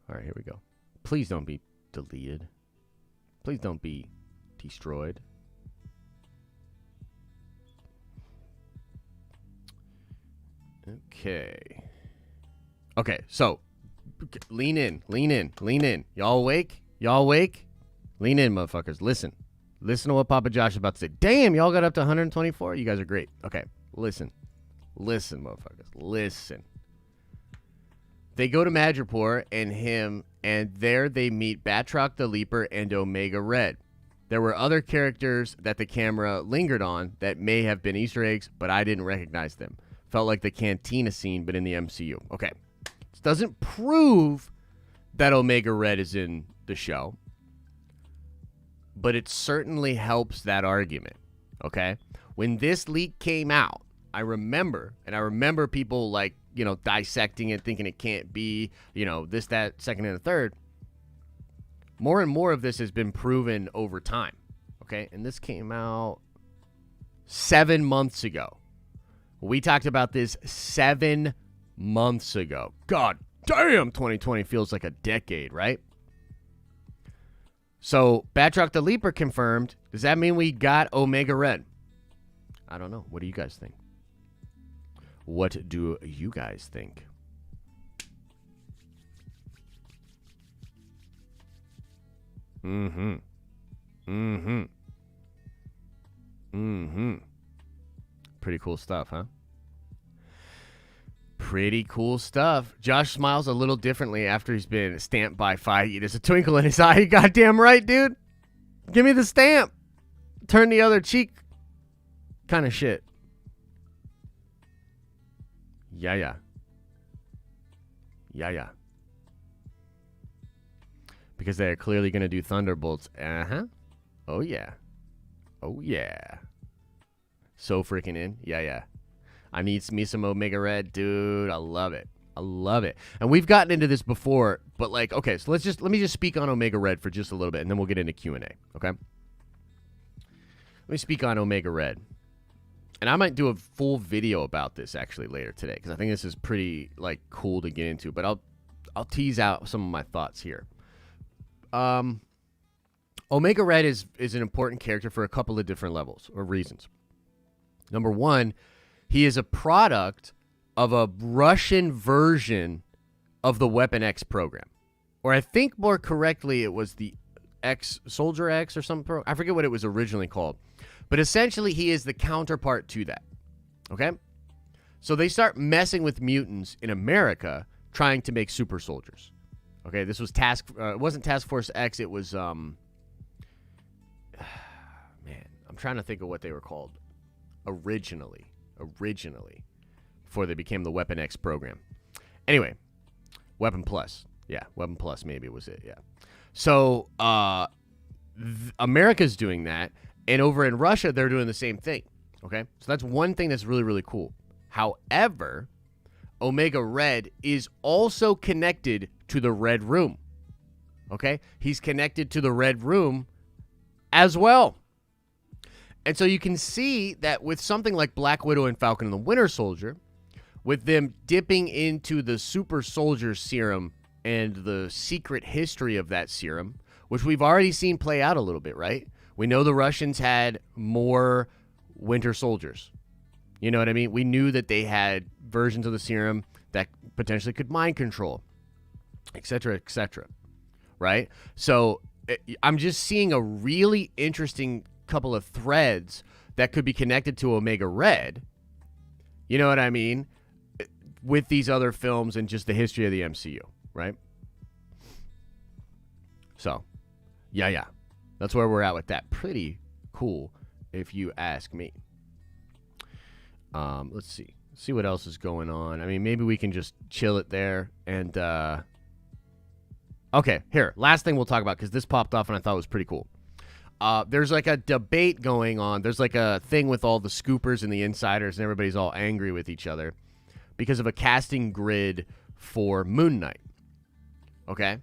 All right, here we go. Please don't be deleted. Please don't be destroyed. Okay. Okay, so lean in. Y'all awake? Lean in, motherfuckers. Listen to what Papa Josh is about to say. Damn, y'all got up to 124? You guys are great. Okay, listen, motherfuckers. Listen. They go to Madripoor and there they meet Batroc the Leaper and Omega Red. There were other characters that the camera lingered on that may have been Easter eggs, but I didn't recognize them. Felt like the cantina scene, but in the MCU. Okay. This doesn't prove that Omega Red is in the show, but it certainly helps that argument. Okay? When this leak came out, I remember people like, you know, dissecting it, thinking it can't be, you know, this, that, second, and a third. More and more of this has been proven over time. Okay? And this came out 7 months ago. We talked about this 7 months ago. God damn, 2020 feels like a decade, right? So, Batroc the Leaper confirmed. Does that mean we got Omega Red? I don't know. What do you guys think? What do you guys think? Pretty cool stuff, huh? Pretty cool stuff. Josh smiles a little differently after he's been stamped by Feige. There's a twinkle in his eye. You goddamn right, dude. Give me the stamp. Turn the other cheek. Kind of shit. Yeah. Yeah. Because they're clearly going to do Thunderbolts. Uh-huh. Oh, yeah. So freaking in. Yeah. I need me some Omega Red, dude. I love it. And we've gotten into this before, but like, okay, so let me just speak on Omega Red for just a little bit, and then we'll get into Q&A, okay? Let me speak on Omega Red. And I might do a full video about this actually later today, because I think this is pretty like cool to get into, but I'll tease out some of my thoughts here. Omega Red is an important character for a couple of different levels or reasons. Number one, he is a product of a Russian version of the Weapon X program. Or I think more correctly, it was the Soldier X or something. I forget what it was originally called. But essentially, he is the counterpart to that. Okay? So they start messing with mutants in America, trying to make super soldiers. Okay, this was it wasn't Task Force X, it was, man, I'm trying to think of what they were called originally, before they became the Weapon X program. Anyway, Weapon Plus. Yeah, Weapon Plus maybe was it, yeah. So, America's doing that, and over in Russia, they're doing the same thing, okay? So that's one thing that's really, really cool. However, Omega Red is also connected to the Red Room, okay? He's connected to the Red Room as well. And so you can see that with something like Black Widow and Falcon and the Winter Soldier, with them dipping into the super soldier serum and the secret history of that serum, which we've already seen play out a little bit, right? We know the Russians had more Winter Soldiers. You know what I mean? We knew that they had versions of the serum that potentially could mind control, et cetera, right? So I'm just seeing a really interesting couple of threads that could be connected to Omega Red, you know what I mean, with these other films and just the history of the MCU, right? So, yeah. That's where we're at with that. Pretty cool, if you ask me. Let's see what else is going on. I mean, maybe we can just chill it there. And, okay, here. Last thing we'll talk about, because this popped off and I thought it was pretty cool. There's like a debate going on. There's like a thing with all the scoopers and the insiders, and everybody's all angry with each other because of a casting grid for Moon Knight. Okay?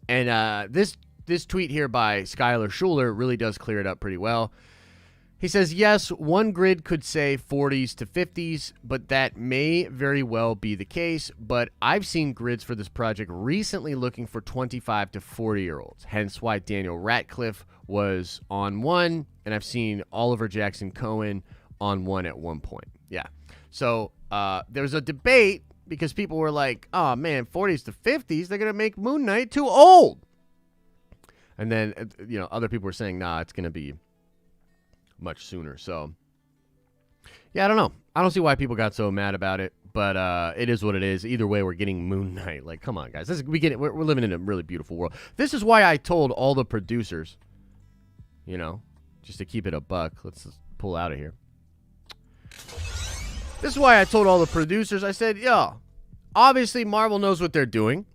And this tweet here by Skylar Schuler really does clear it up pretty well. He says, yes, one grid could say 40s to 50s, but that may very well be the case. But I've seen grids for this project recently looking for 25 to 40-year-olds, hence why Daniel Radcliffe was on one, and I've seen Oliver Jackson Cohen on one at one point. Yeah. So there was a debate because people were like, oh, man, 40s to 50s, they're going to make Moon Knight too old. And then, other people were saying, nah, it's going to be much sooner. So, yeah, I don't know. I don't see why people got so mad about it, but it is what it is. Either way, we're getting Moon Knight. Like, come on, guys. We're living in a really beautiful world. This is why I told all the producers, just to keep it a buck. Let's just pull out of here. This is why I told all the producers, I said, yo, obviously Marvel knows what they're doing.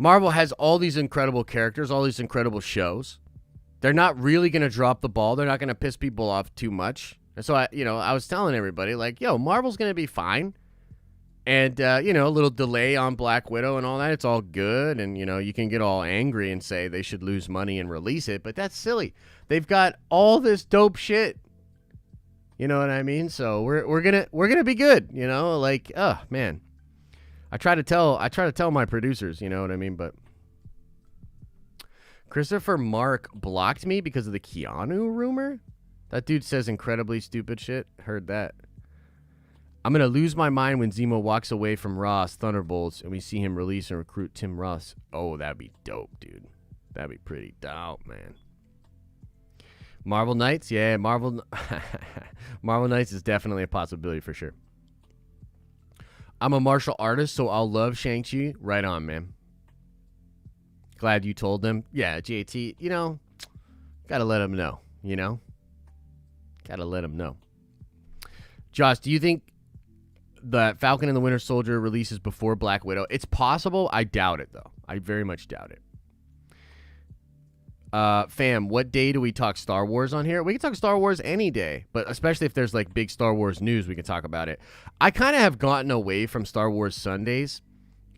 Marvel has all these incredible characters, all these incredible shows. They're not really going to drop the ball. They're not going to piss people off too much. And so, I was telling everybody, like, yo, Marvel's going to be fine. And, a little delay on Black Widow and all that. It's all good. And, you can get all angry and say they should lose money and release it. But that's silly. They've got all this dope shit. You know what I mean? So we're gonna be good. Like, oh, man. I try to tell my producers, you know what I mean? But Christopher Mark blocked me because of the Keanu rumor. That dude says incredibly stupid shit. Heard that. I'm going to lose my mind when Zemo walks away from Ross Thunderbolts and we see him release and recruit Tim Ross. Oh, that'd be dope, dude. That'd be pretty dope, man. Marvel Knights? Yeah, Marvel Knights is definitely a possibility for sure. I'm a martial artist, so I'll love Shang Chi. Right on, man. Glad you told them. Yeah, JT, gotta let them know, Gotta let them know. Josh, do you think the Falcon and the Winter Soldier releases before Black Widow. It's possible. I doubt it, though. I very much doubt it. Fam, what day do we talk Star Wars on here? We can talk Star Wars any day, but especially if there's like big Star Wars news, we can talk about it. I kind of have gotten away from Star Wars Sundays,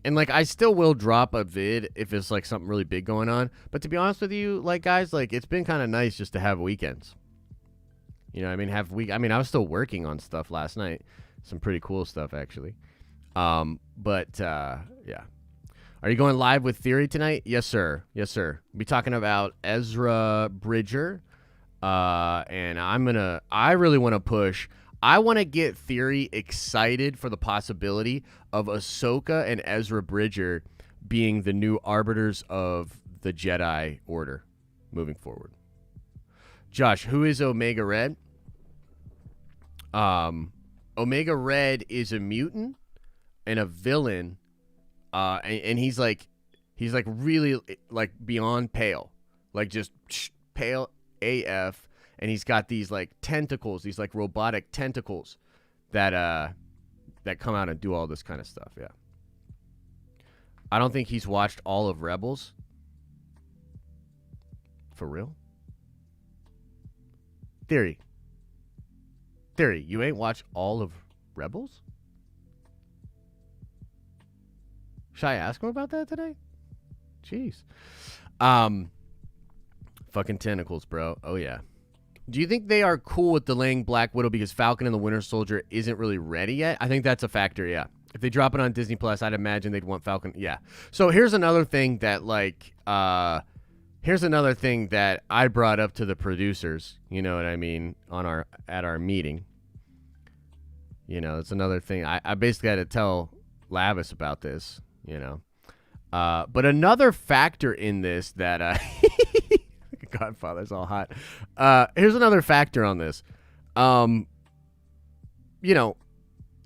and like I still will drop a vid if it's like something really big going on. But to be honest with you, like guys, like it's been kind of nice just to have weekends. You know, what I mean, I was still working on stuff last night, some pretty cool stuff actually. Yeah. Are you going live with Theory tonight? Yes, sir. Yes, sir. We'll be talking about Ezra Bridger. And I really want to push. I want to get Theory excited for the possibility of Ahsoka and Ezra Bridger being the new arbiters of the Jedi Order moving forward. Josh, who is Omega Red? Omega Red is a mutant and a villain. And he's like really like beyond pale, like just pale AF, and he's got these like tentacles, these like robotic tentacles that come out and do all this kind of stuff. Yeah. I don't think he's watched all of Rebels. For real? Theory, you ain't watched all of Rebels? Should I ask him about that today? Jeez. Fucking tentacles, bro. Oh, yeah. Do you think they are cool with delaying Black Widow because Falcon and the Winter Soldier isn't really ready yet? I think that's a factor, yeah. If they drop it on Disney Plus, I'd imagine they'd want Falcon. Yeah. So here's another thing that, like, here's another thing that I brought up to the producers, you know what I mean, at our meeting. You know, it's another thing. I basically had to tell Lavis about this. You know, but another factor in this that Godfather's all hot. Here's another factor on this. You know,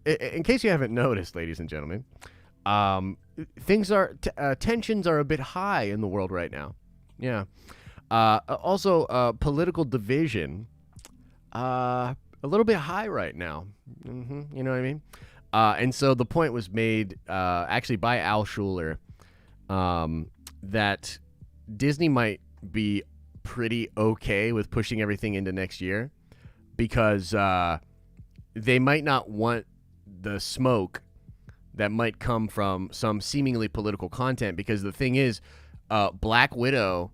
in case you haven't noticed, ladies and gentlemen, tensions are a bit high in the world right now. Yeah. Also, political division, a little bit high right now. You know what I mean? And so the point was made actually by alllll that Disney might be pretty okay with pushing everything into next year because they might not want the smoke that might come from some seemingly political content, because the thing is, Black Widow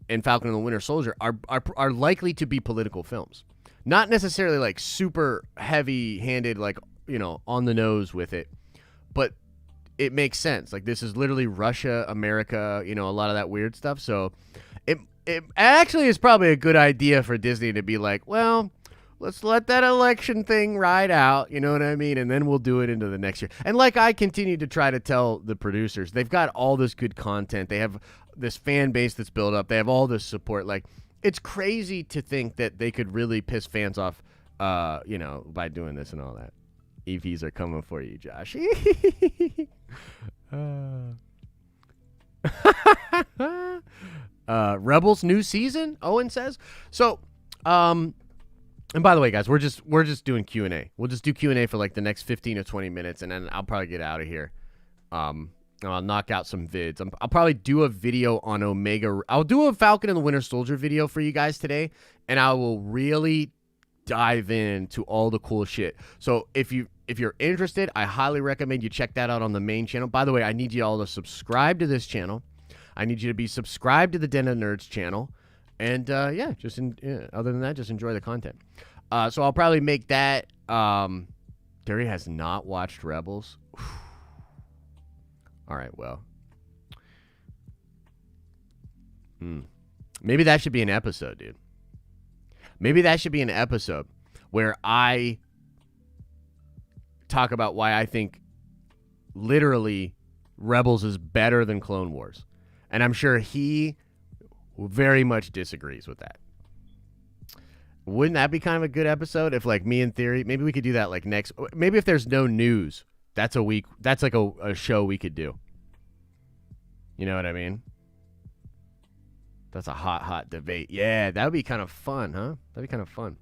and Falcon and the Winter Soldier are likely to be political films. Not necessarily like super heavy-handed, like, you know, on the nose with it, but it makes sense. Like, this is literally Russia, America, you know, a lot of that weird stuff. So it actually is probably a good idea for Disney to be like, well, let's let that election thing ride out, you know what I mean? And then we'll do it into the next year. And like I continue to try to tell the producers, they've got all this good content. They have this fan base that's built up. They have all this support. Like, it's crazy to think that they could really piss fans off, you know, by doing this and all that. EVs are coming for you, Josh. Rebels new season, Owen says. So, and by the way, guys, we're just doing Q&A. We'll just do Q&A for like the next 15 or 20 minutes, and then I'll probably get out of here. And I'll knock out some vids. I'll probably do a video on Omega. I'll do a Falcon and the Winter Soldier video for you guys today, and I will really dive into all the cool shit. So if you're interested, I highly recommend you check that out on the main channel. By the way, I need you all to subscribe to this channel. I need you to be subscribed to the Den of Nerds channel. And yeah, other than that, just enjoy the content. So I'll probably make that. Derry has not watched Rebels. All right, well. Maybe that should be an episode, dude. Maybe that should be an episode where I talk about why I think literally Rebels is better than Clone Wars. And I'm sure he very much disagrees with that. Wouldn't that be kind of a good episode if, like, me and Theory, maybe we could do that like next, maybe if there's no news, that's like a show we could do. You know what I mean? That's a hot debate. Yeah, that would be kind of fun, huh? That'd be kind of fun.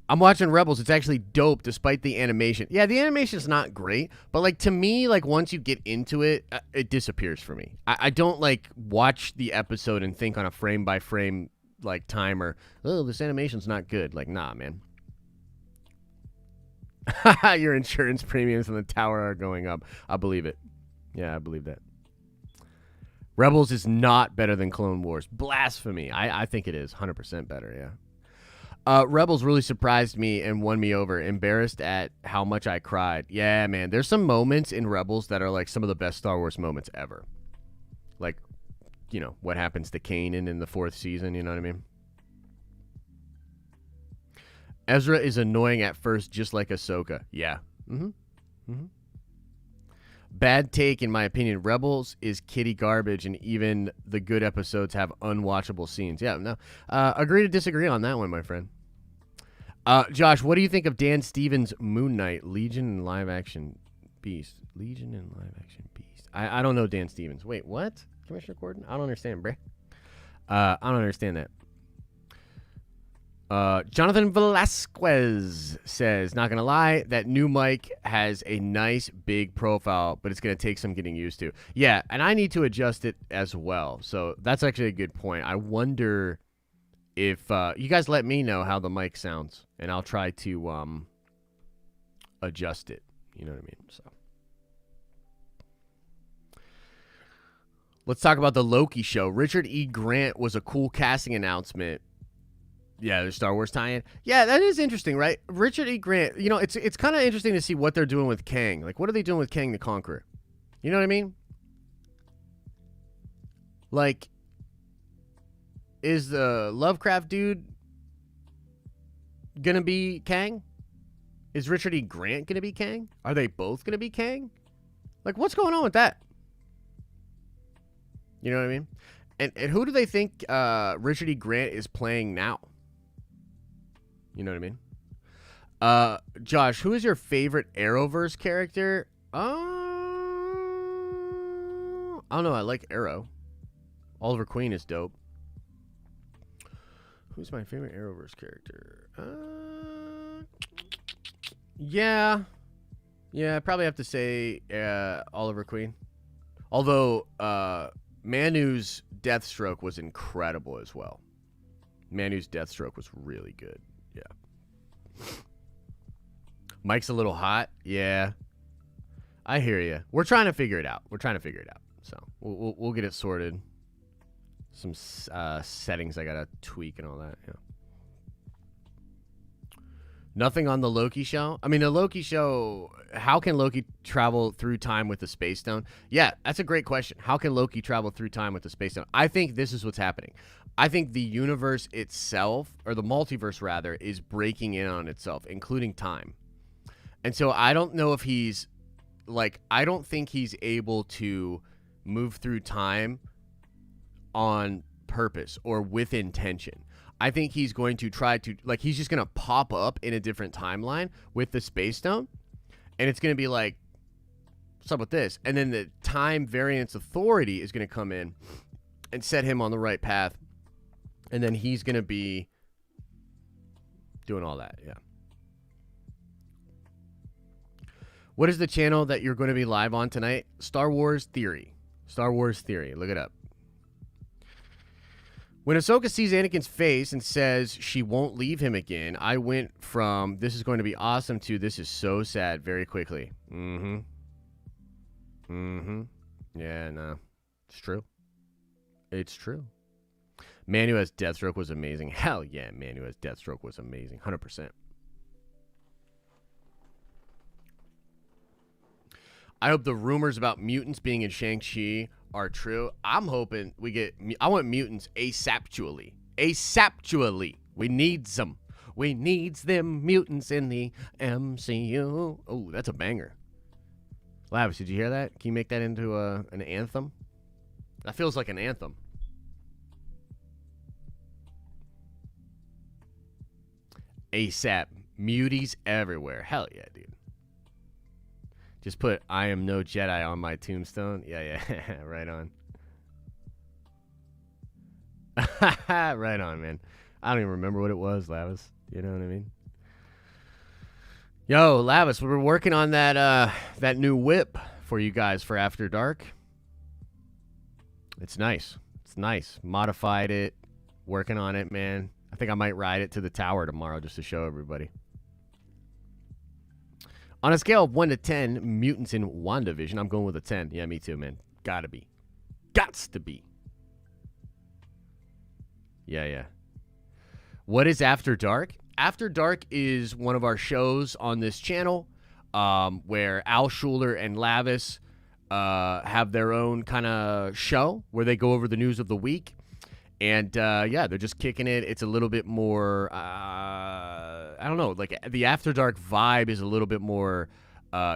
I'm watching Rebels. It's actually dope despite the animation. Yeah, the animation's not great, but like to me, like once you get into it, it disappears for me. I don't like watch the episode and think on a frame by frame like timer, oh, this animation's not good. Like, nah, man. Your insurance premiums in the tower are going up. I believe it. Yeah, I believe that. Rebels is not better than Clone Wars. Blasphemy. I think it is 100% better, yeah. Rebels really surprised me and won me over. Embarrassed at how much I cried. Yeah, man. There's some moments in Rebels that are like some of the best Star Wars moments ever. Like, you know, what happens to Kanan in the 4th season, you know what I mean? Ezra is annoying at first, just like Ahsoka. Yeah. Bad take, in my opinion. Rebels is kitty garbage, and even the good episodes have unwatchable scenes. Yeah, no. Agree to disagree on that one, my friend. Josh, what do you think of Dan Stevens' Moon Knight, Legion and live action Beast? Legion and live action Beast. I don't know Dan Stevens. Wait, what? Commissioner Gordon? I don't understand, bruh. I don't understand that. Jonathan Velasquez says, not gonna lie, that new mic has a nice big profile, but it's gonna take some getting used to. Yeah, and I need to adjust it as well. So that's actually a good point. I wonder if you guys let me know how the mic sounds, and I'll try to adjust it. You know what I mean? So let's talk about the Loki show. Richard E. Grant was a cool casting announcement. Yeah, the Star Wars tie-in. Yeah, that is interesting, right? Richard E. Grant, you know, it's kind of interesting to see what they're doing with Kang. Like, what are they doing with Kang the Conqueror? You know what I mean? Like, is the Lovecraft dude gonna be Kang? Is Richard E. Grant gonna be Kang? Are they both gonna be Kang? Like, what's going on with that? You know what I mean? And who do they think Richard E. Grant is playing now? You know what I mean? Josh, who is your favorite Arrowverse character? I don't know. I like Arrow. Oliver Queen is dope. Who's my favorite Arrowverse character? Yeah, I probably have to say Oliver Queen. Although Manu's Deathstroke was incredible as well. Manu's Deathstroke was really good. Yeah. Mike's a little hot. Yeah. I hear you. We're trying to figure it out. So we'll get it sorted. Some settings I gotta tweak and all that. Yeah. Nothing on the Loki show. I mean, the Loki show. How can Loki travel through time with the Space Stone? Yeah, that's a great question. How can Loki travel through time with the Space Stone? I think this is what's happening. I think the universe itself, or the multiverse rather, is breaking in on itself, including time. And so I don't know if he's like, I don't think he's able to move through time on purpose or with intention. I think he's going to try to, like, he's just going to pop up in a different timeline with the Space Stone. And it's going to be like, what's up with this? And then the Time Variance Authority is going to come in and set him on the right path. And then he's going to be doing all that. Yeah. What is the channel that you're going to be live on tonight? Star Wars Theory. Star Wars Theory. Look it up. When Ahsoka sees Anakin's face and says she won't leave him again, I went from this is going to be awesome to this is so sad very quickly. Yeah, no. It's true. It's true. Manu as Deathstroke was amazing. Hell yeah, Manu as Deathstroke was amazing. 100%. I hope the rumors about mutants being in Shang Chi are true. I'm hoping we get. I want mutants asaptually. Asaptually. We need some. We needs them mutants in the MCU. Oh, that's a banger. Lavis, did you hear that? Can you make that into an anthem? That feels like an anthem. ASAP. Muties everywhere. Hell yeah, dude. Just put I am no Jedi on my tombstone. Yeah. Right on. Right on, man. I don't even remember what it was, Lavis. You know what I mean? Yo, Lavis, we're working on that new whip for you guys for After Dark. It's nice. It's nice. Modified it. Working on it, man. I think I might ride it to the tower tomorrow just to show everybody. On a scale of 1 to 10, mutants in WandaVision, I'm going with a 10. Yeah, me too, man. Gotta be. Gots to be. Yeah. What is After Dark? After Dark is one of our shows on this channel where Al Schuler and Lavis have their own kind of show where they go over the news of the week. And, yeah, they're just kicking it. It's a little bit more, I don't know, like the After Dark vibe is a little bit more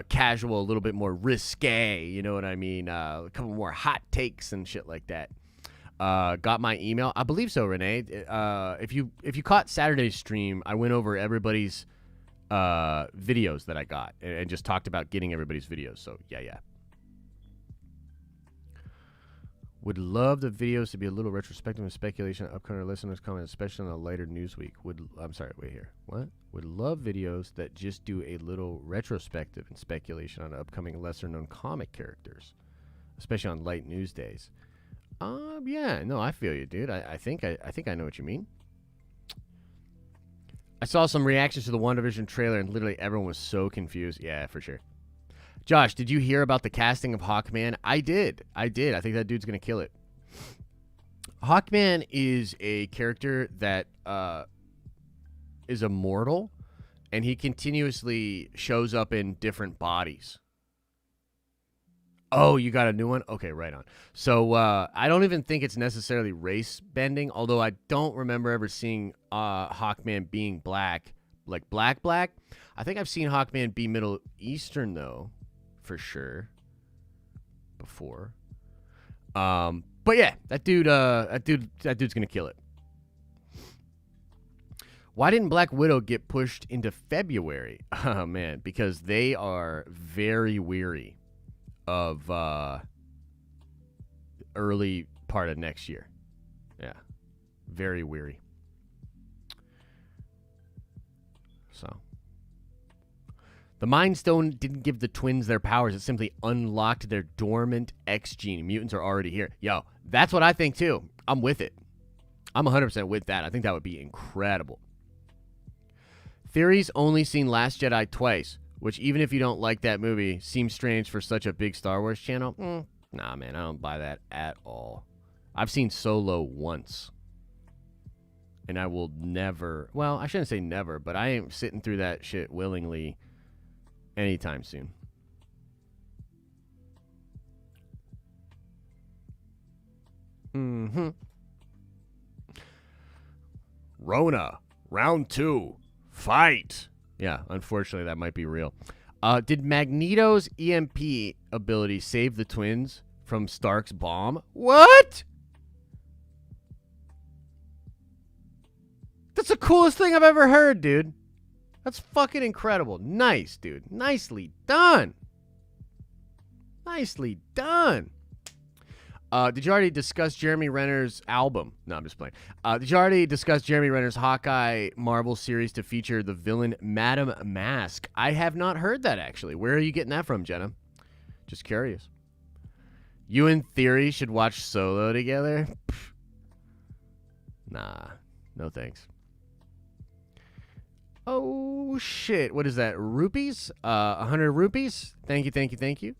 casual, a little bit more risque, you know what I mean? A couple more hot takes and shit like that. Got my email. I believe so, Renee. If you caught Saturday's stream, I went over everybody's videos that I got and just talked about getting everybody's videos. So, yeah. Would love the videos to be a little retrospective and speculation on upcoming listeners' comments, especially on a lighter news week. I'm sorry, wait here. What? Would love videos that just do a little retrospective and speculation on upcoming lesser-known comic characters, especially on light news days. Yeah, no, I feel you, dude. I think I know what you mean. I saw some reactions to the WandaVision trailer, and literally everyone was so confused. Yeah, for sure. Josh, did you hear about the casting of Hawkman? I did. I think that dude's going to kill it. Hawkman is a character that is immortal, and he continuously shows up in different bodies. Oh, you got a new one? Okay, right on. So I don't even think it's necessarily race bending, although I don't remember ever seeing Hawkman being black, like black. I think I've seen Hawkman be Middle Eastern, though. For sure. Before. But yeah, that dude's gonna kill it. Why didn't Black Widow get pushed into February? Oh man, because they are very weary of early part of next year. Yeah. Very weary. So the Mind Stone didn't give the twins their powers. It simply unlocked their dormant X gene. Mutants are already here. Yo, that's what I think, too. I'm with it. I'm 100% with that. I think that would be incredible. Theory's only seen Last Jedi twice, which, even if you don't like that movie, seems strange for such a big Star Wars channel. Nah, man, I don't buy that at all. I've seen Solo once. And I will never... Well, I shouldn't say never, but I ain't sitting through that shit willingly anytime soon. Rona, round 2. Fight. Yeah, unfortunately, that might be real. Did Magneto's EMP ability save the twins from Stark's bomb? What? That's the coolest thing I've ever heard, dude. That's fucking incredible. Nice, dude. Nicely done. Nicely done. Did you already discuss Jeremy Renner's album? No, I'm just playing. Did you already discuss Jeremy Renner's Hawkeye Marvel series to feature the villain Madam Mask? I have not heard that, actually. Where are you getting that from, Jenna? Just curious. You and Theory should watch Solo together? Pfft. Nah, no thanks. Oh, shit. What is that? Rupees? 100 rupees? Thank you.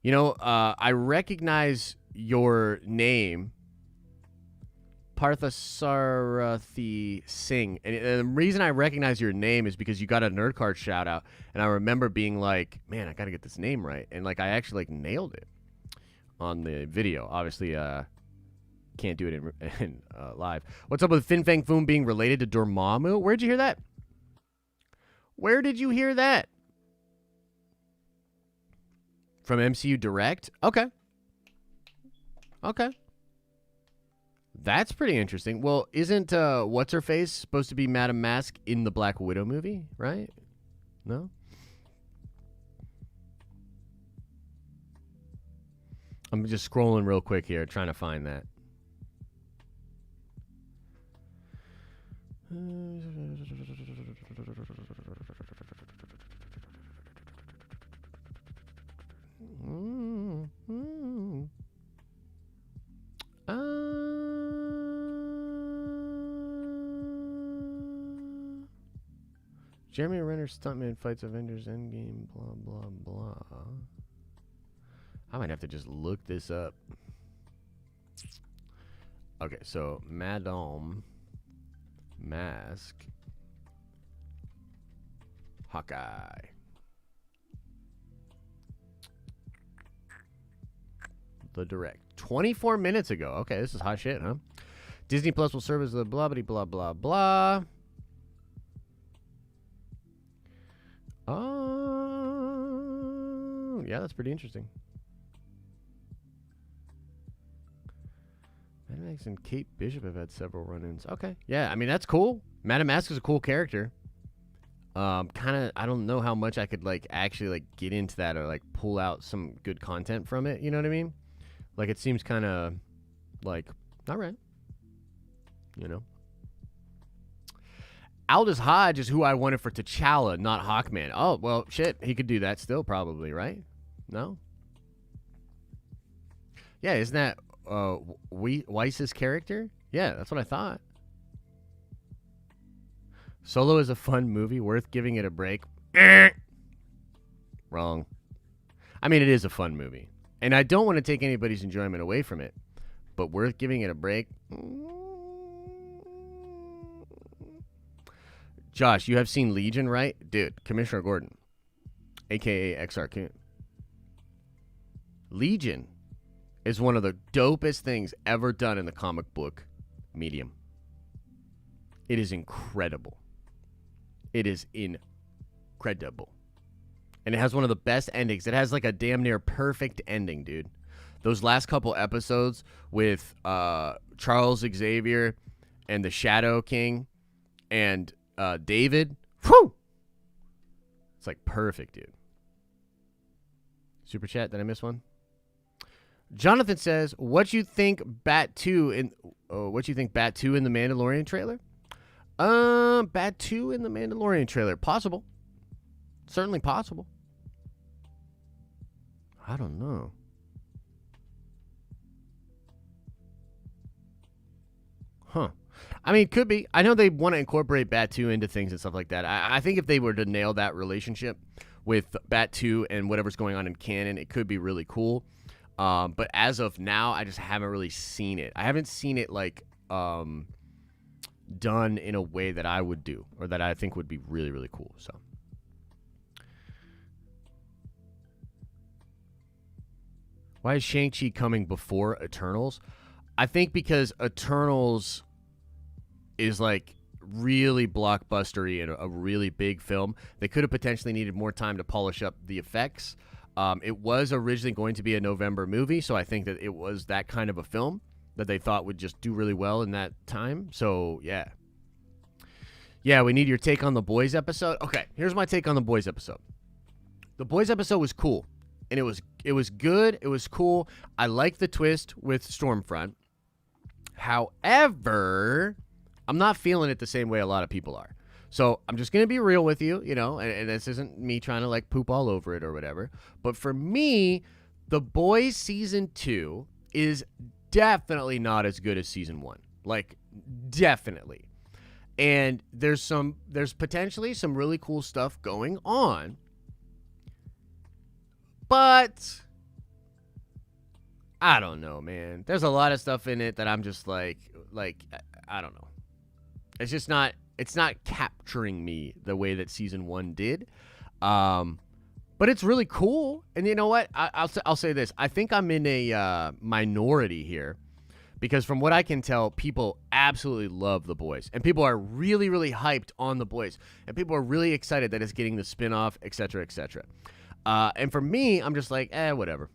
You know, I recognize your name, Parthasarathi Singh. And the reason I recognize your name is because you got a nerd card shout out. And I remember being like, man, I got to get this name right. And like, I actually like nailed it on the video. Obviously, can't do it in live. What's up with Fin Fang Foom being related to Dormammu? Where'd you hear that? Where did you hear that? From MCU Direct? Okay. That's pretty interesting. Well, isn't What's-Her-Face supposed to be Madam Mask in the Black Widow movie, right? No? I'm just scrolling real quick here, trying to find that. Jeremy Renner stuntman fights Avengers Endgame, blah, blah, blah. I might have to just look this up. Okay, so Madame Mask Hawkeye. The direct. 24 minutes ago. Okay, this is hot shit, huh? Disney Plus will serve as the blah, blah, blah, blah, blah. Oh, yeah, that's pretty interesting. Madam Max and Kate Bishop have had several run-ins. Okay, yeah, I mean, that's cool. Madam Mask is a cool character. Kind of, I don't know how much I could, like, actually, like, get into that or, like, pull out some good content from it. You know what I mean? Like, it seems kind of, like, all right. You know? Aldous Hodge is who I wanted for T'Challa, not Hawkman. Oh, well, shit. He could do that still, probably, right? No? Yeah, isn't that Weiss's character? Yeah, that's what I thought. Solo is a fun movie, worth giving it a break. Wrong. I mean, it is a fun movie. And I don't want to take anybody's enjoyment away from it. But worth giving it a break? Josh, you have seen Legion, right? Dude, Commissioner Gordon, a.k.a. XR Legion is one of the dopest things ever done in the comic book medium. It is incredible. It is incredible. And it has one of the best endings. It has like a damn near perfect ending, dude. Those last couple episodes with Charles Xavier and the Shadow King and David. Whew! It's like perfect, dude. Super chat, did I miss one? Jonathan says, what you think Bat 2 in the Mandalorian trailer? Bat 2 in the Mandalorian trailer. Possible. Certainly possible. I don't know. Huh. I mean, it could be. I know they want to incorporate Bat 2 into things and stuff like that. I think if they were to nail that relationship with Bat 2 and whatever's going on in canon, it could be really cool. But as of now, I just haven't really seen it. I haven't seen it, like, done in a way that I would do or that I think would be really, really cool. So. Why is Shang-Chi coming before Eternals? I think because Eternals is like really blockbustery and a really big film. They could have potentially needed more time to polish up the effects. It was originally going to be a November movie, so I think that it was that kind of a film that they thought would just do really well in that time. So, yeah. Yeah, we need your take on the Boys episode. Okay, here's my take on the Boys episode. The Boys episode was cool, and it was good. It was cool. I like the twist with Stormfront. However, I'm not feeling it the same way a lot of people are. So I'm just going to be real with you, you know, and this isn't me trying to like poop all over it or whatever. But for me, The Boys Season 2 is definitely not as good as Season 1. Like, definitely. And there's potentially some really cool stuff going on. But I don't know, man. There's a lot of stuff in it that I'm just like I don't know. It's just not capturing me the way that Season 1 did. But it's really cool. And you know what? I'll say this. I think I'm in a minority here. Because from what I can tell, people absolutely love The Boys. And people are really, really hyped on The Boys. And people are really excited that it's getting the spinoff, et cetera, et cetera. And for me, I'm just like, whatever.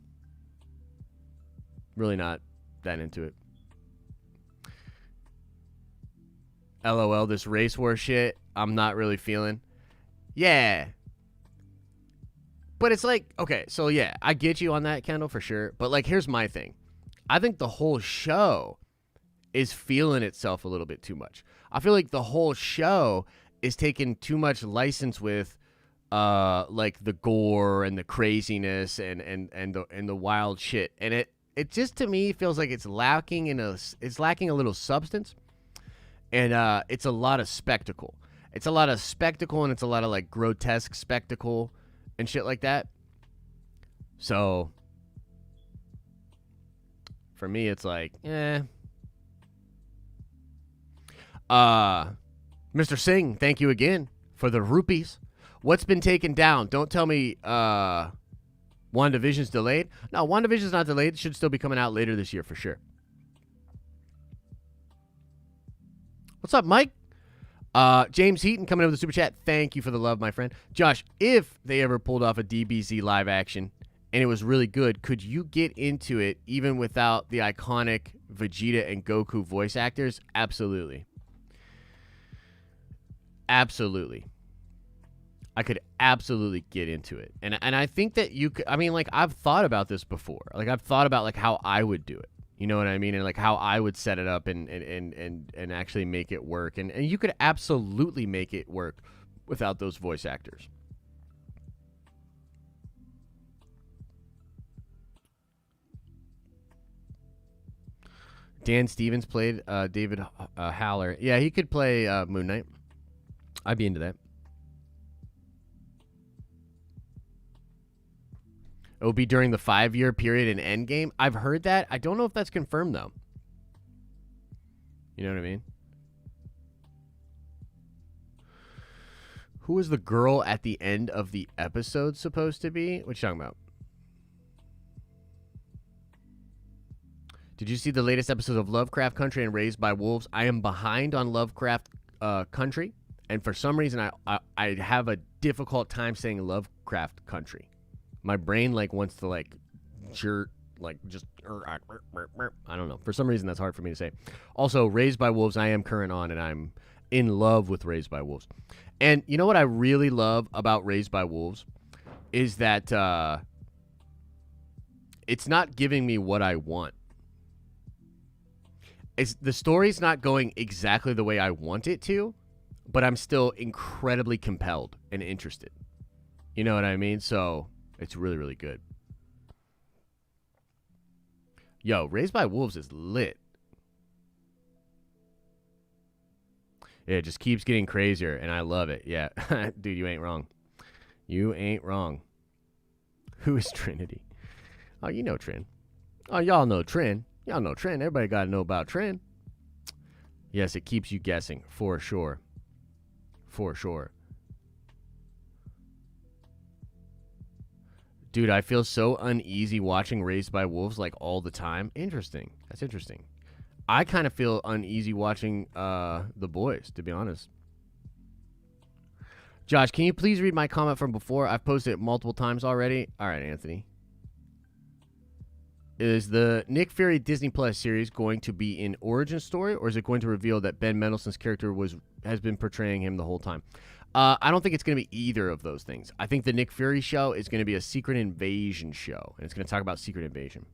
Really not that into it. LOL, this race war shit, I'm not really feeling. Yeah. But it's like, okay, so yeah, I get you on that, Kendall, for sure. But like, here's my thing. I think the whole show is feeling itself a little bit too much. I feel like the whole show is taking too much license with like the gore and the craziness and the wild shit. And it just to me feels like it's lacking a little substance. And it's a lot of spectacle. It's a lot of spectacle, and it's a lot of like grotesque spectacle and shit like that. So for me, it's like, Mr. Singh, thank you again for the rupees. What's been taken down? Don't tell me WandaVision's delayed. No, WandaVision's not delayed. It should still be coming out later this year for sure. What's up, Mike? James Heaton coming in with a super chat. Thank you for the love, my friend. Josh, if they ever pulled off a DBZ live action and it was really good, could you get into it even without the iconic Vegeta and Goku voice actors? Absolutely. Absolutely. I could absolutely get into it. And I think that you could, I mean, like, I've thought about this before. Like, I've thought about, like, how I would do it. You know what I mean? And, like, how I would set it up and actually make it work. And you could absolutely make it work without those voice actors. Dan Stevens played David Haller. Yeah, he could play Moon Knight. I'd be into that. It will be during the 5-year period in Endgame. I've heard that. I don't know if that's confirmed, though. You know what I mean? Who is the girl at the end of the episode supposed to be? What you talking about? Did you see the latest episodes of Lovecraft Country and Raised by Wolves? I am behind on Lovecraft Country, and for some reason I have a difficult time saying Lovecraft Country. My brain like wants to like jerk, like just I don't know. For some reason that's hard for me to say. Also, Raised by Wolves, I am current on, and I'm in love with Raised by Wolves. And you know what I really love about Raised by Wolves is that it's not giving me what I want. The story's not going exactly the way I want it to, but I'm still incredibly compelled and interested. You know what I mean? So it's really, really good. Yo, Raised by Wolves is lit. Yeah, it just keeps getting crazier, and I love it. Yeah. Dude, you ain't wrong. You ain't wrong. Who is Trinity? Oh, you know Trin. Oh, y'all know Trin. Y'all know Trin. Everybody got to know about Trin. Yes, it keeps you guessing, for sure. For sure. Dude, I feel so uneasy watching Raised by Wolves like all the time. Interesting. That's interesting. I kind of feel uneasy watching The Boys, to be honest. Josh, can you please read my comment from before? I've posted it multiple times already. All right, Anthony. Is the Nick Fury Disney Plus series going to be an origin story, or is it going to reveal that Ben Mendelsohn's character has been portraying him the whole time? I don't think it's going to be either of those things. I think the Nick Fury show is going to be a Secret Invasion show, and it's going to talk about Secret Invasion.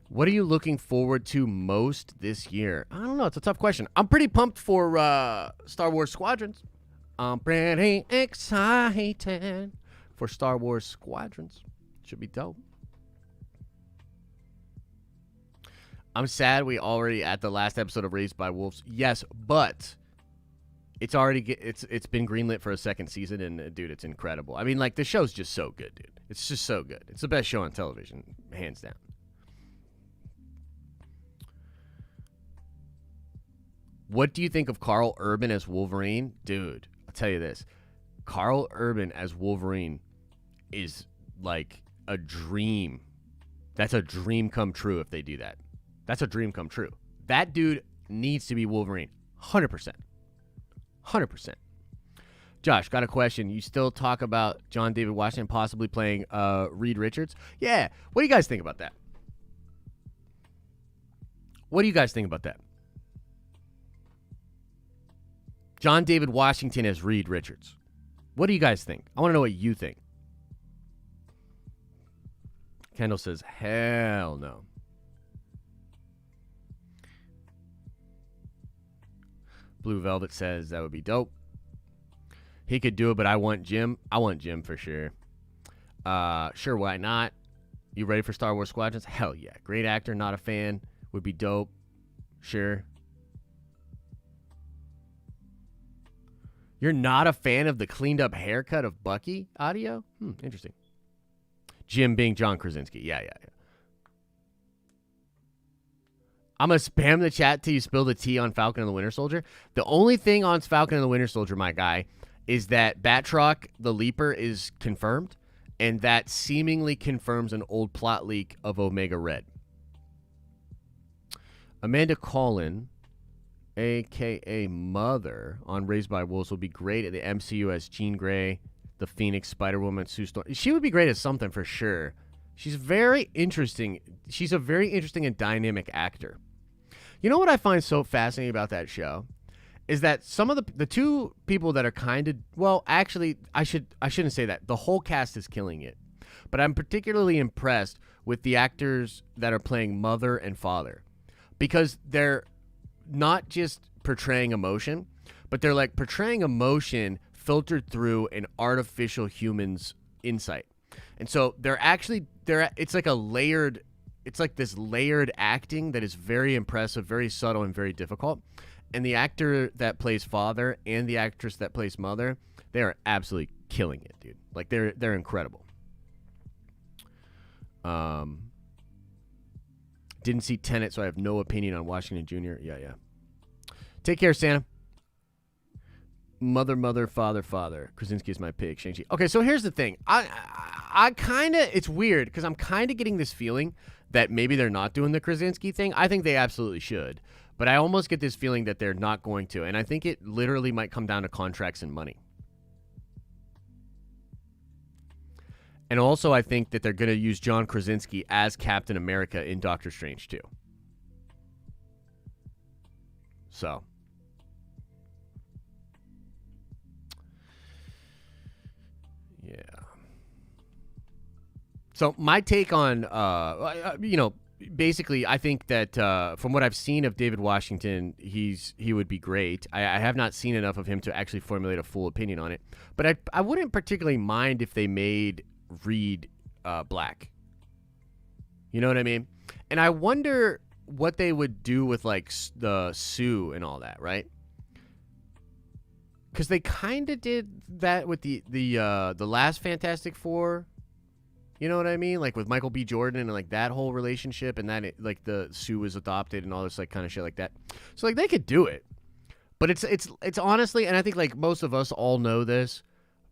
What are you looking forward to most this year? I don't know. It's a tough question. I'm pretty pumped for Star Wars Squadrons. I'm pretty excited for Star Wars Squadrons. Should be dope. I'm sad we already at the last episode of Raised by Wolves. Yes, but it's already it's been greenlit for a second season, and dude, it's incredible. I mean, like, the show's just so good, dude. It's just so good. It's the best show on television, hands down. What do you think of Carl Urban as Wolverine? Dude, I'll tell you this. Carl Urban as Wolverine is like a dream. That's a dream come true if they do that. That's a dream come true. That dude needs to be Wolverine. 100%. 100%. Josh, got a question. You still talk about John David Washington possibly playing Reed Richards? Yeah. What do you guys think about that? What do you guys think about that? John David Washington as Reed Richards. What do you guys think? I want to know what you think. Kendall says, hell no. Blue Velvet says that would be dope. He could do it, but I want Jim. I want Jim for sure. Sure, why not? You ready for Star Wars Squadrons? Hell yeah. Great actor, not a fan. Would be dope. Sure. You're not a fan of the cleaned up haircut of Bucky audio? Interesting. Jim being John Krasinski. Yeah. I'm going to spam the chat till you spill the tea on Falcon and the Winter Soldier. The only thing on Falcon and the Winter Soldier, my guy, is that Batroc, the Leaper, is confirmed, and that seemingly confirms an old plot leak of Omega Red. Amanda Collin, a.k.a. Mother, on Raised by Wolves will be great at the MCU as Jean Grey, the Phoenix, Spider-Woman, Sue Storm. She would be great as something for sure. She's very interesting. She's a very interesting and dynamic actor. You know what I find so fascinating about that show is that some of the two people that are kind of, well, actually, I shouldn't say that. The whole cast is killing it. But I'm particularly impressed with the actors that are playing mother and father, because they're not just portraying emotion, but they're like portraying emotion filtered through an artificial human's insight. And so it's like this layered acting that is very impressive, very subtle, and very difficult. And the actor that plays father and the actress that plays mother, they are absolutely killing it, dude. Like they're incredible. Didn't see Tenet, so I have no opinion on Washington Jr. Yeah. Take care, Santa. Mother, father. Krasinski is my pig. Shang Chi. Okay, so here's the thing. I kind of, it's weird because I'm kind of getting this feeling that maybe they're not doing the Krasinski thing. I think they absolutely should, but I almost get this feeling that they're not going to, and I think it literally might come down to contracts and money. And also, I think that they're going to use John Krasinski as Captain America in Doctor Strange 2. So. Yeah. So my take on, basically, I think that from what I've seen of David Washington, he would be great. I have not seen enough of him to actually formulate a full opinion on it. But I wouldn't particularly mind if they made Reed black. You know what I mean? And I wonder what they would do with like the Sue and all that, right? Because they kind of did that with the last Fantastic Four. You know what I mean? Like with Michael B. Jordan and like that whole relationship, and that like the Sue was adopted and all this like kind of shit like that. So like they could do it, but it's honestly, and I think like most of us all know this,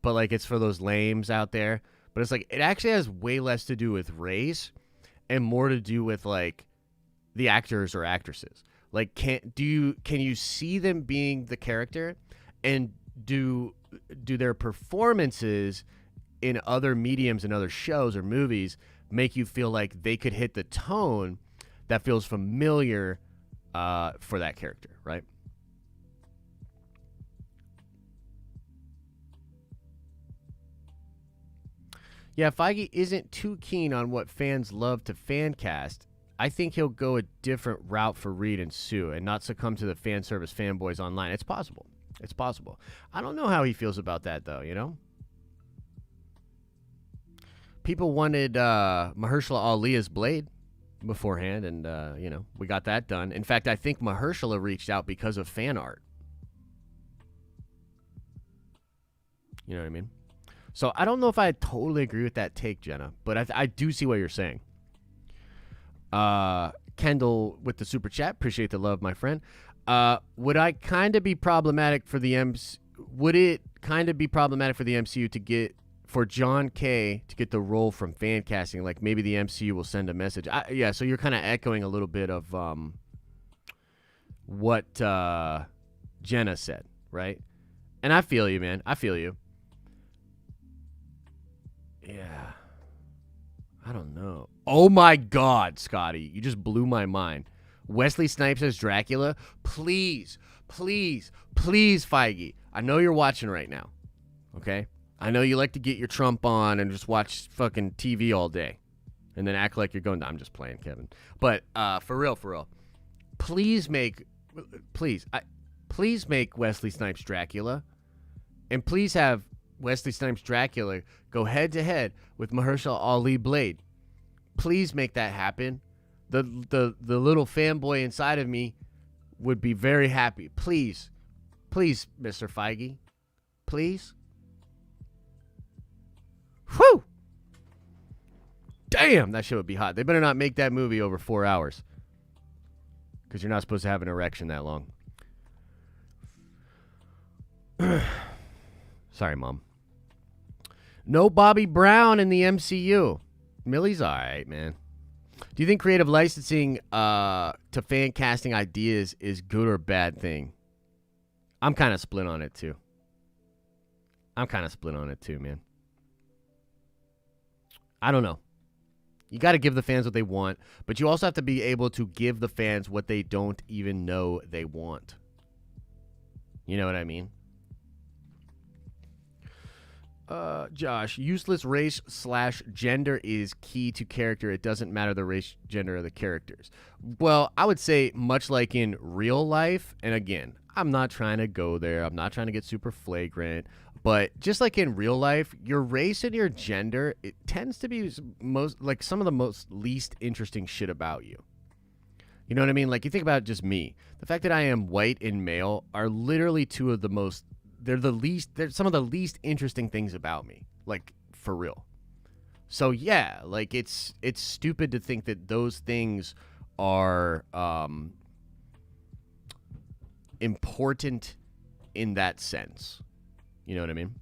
but like it's for those lames out there. But it's like it actually has way less to do with race and more to do with like the actors or actresses. Like can you see them being the character, and do their performances in other mediums and other shows or movies make you feel like they could hit the tone that feels familiar for that character, right? Yeah, Feige isn't too keen on what fans love to fan cast. I think he'll go a different route for Reed and Sue and not succumb to the fan service fanboys online. It's possible. It's possible. I don't know how he feels about that, though, you know? People wanted Mahershala Ali as Blade beforehand, and, we got that done. In fact, I think Mahershala reached out because of fan art. You know what I mean? So I don't know if I totally agree with that take, Jenna, but I do see what you're saying. Kendall with the super chat. Appreciate the love, my friend. Would it kind of be problematic for the MCU for John K to get the role from fan casting? Like maybe the MCU will send a message. Yeah, so you're kind of echoing a little bit of what Jenna said, right? And I feel you, man. I feel you. Yeah. I don't know. Oh my God, Scotty. You just blew my mind. Wesley Snipes as Dracula. Please, Feige. I know you're watching right now. Okay? I know you like to get your Trump on and just watch fucking TV all day. And then act like you're going, I'm just playing, Kevin. But for real. Please make Wesley Snipes Dracula. And please have Wesley Snipes Dracula go head to head with Mahershala Ali Blade. Please make that happen. The little fanboy inside of me would be very happy. Please, Mr. Feige, please? Whew! Damn, that shit would be hot. They better not make that movie over 4 hours. Because you're not supposed to have an erection that long. Sorry, Mom. No Bobby Brown in the MCU. Millie's alright, man. Do you think creative licensing to fan casting ideas is good or bad thing? I'm kind of split on it, too. Man. I don't know. You got to give the fans what they want, but you also have to be able to give the fans what they don't even know they want. You know what I mean? Josh, useless race/gender is key to character. It doesn't matter the race, gender of the characters. Well, I would say much like in real life, and again, I'm not trying to go there. I'm not trying to get super flagrant, but just like in real life, your race and your gender, it tends to be most like some of the most least interesting shit about you. You know what I mean? Like you think about just me. The fact that I am white and male are literally two of the most they're some of the least interesting things about me, like for real. So yeah, like it's stupid to think that those things are important in that sense. You know what I mean?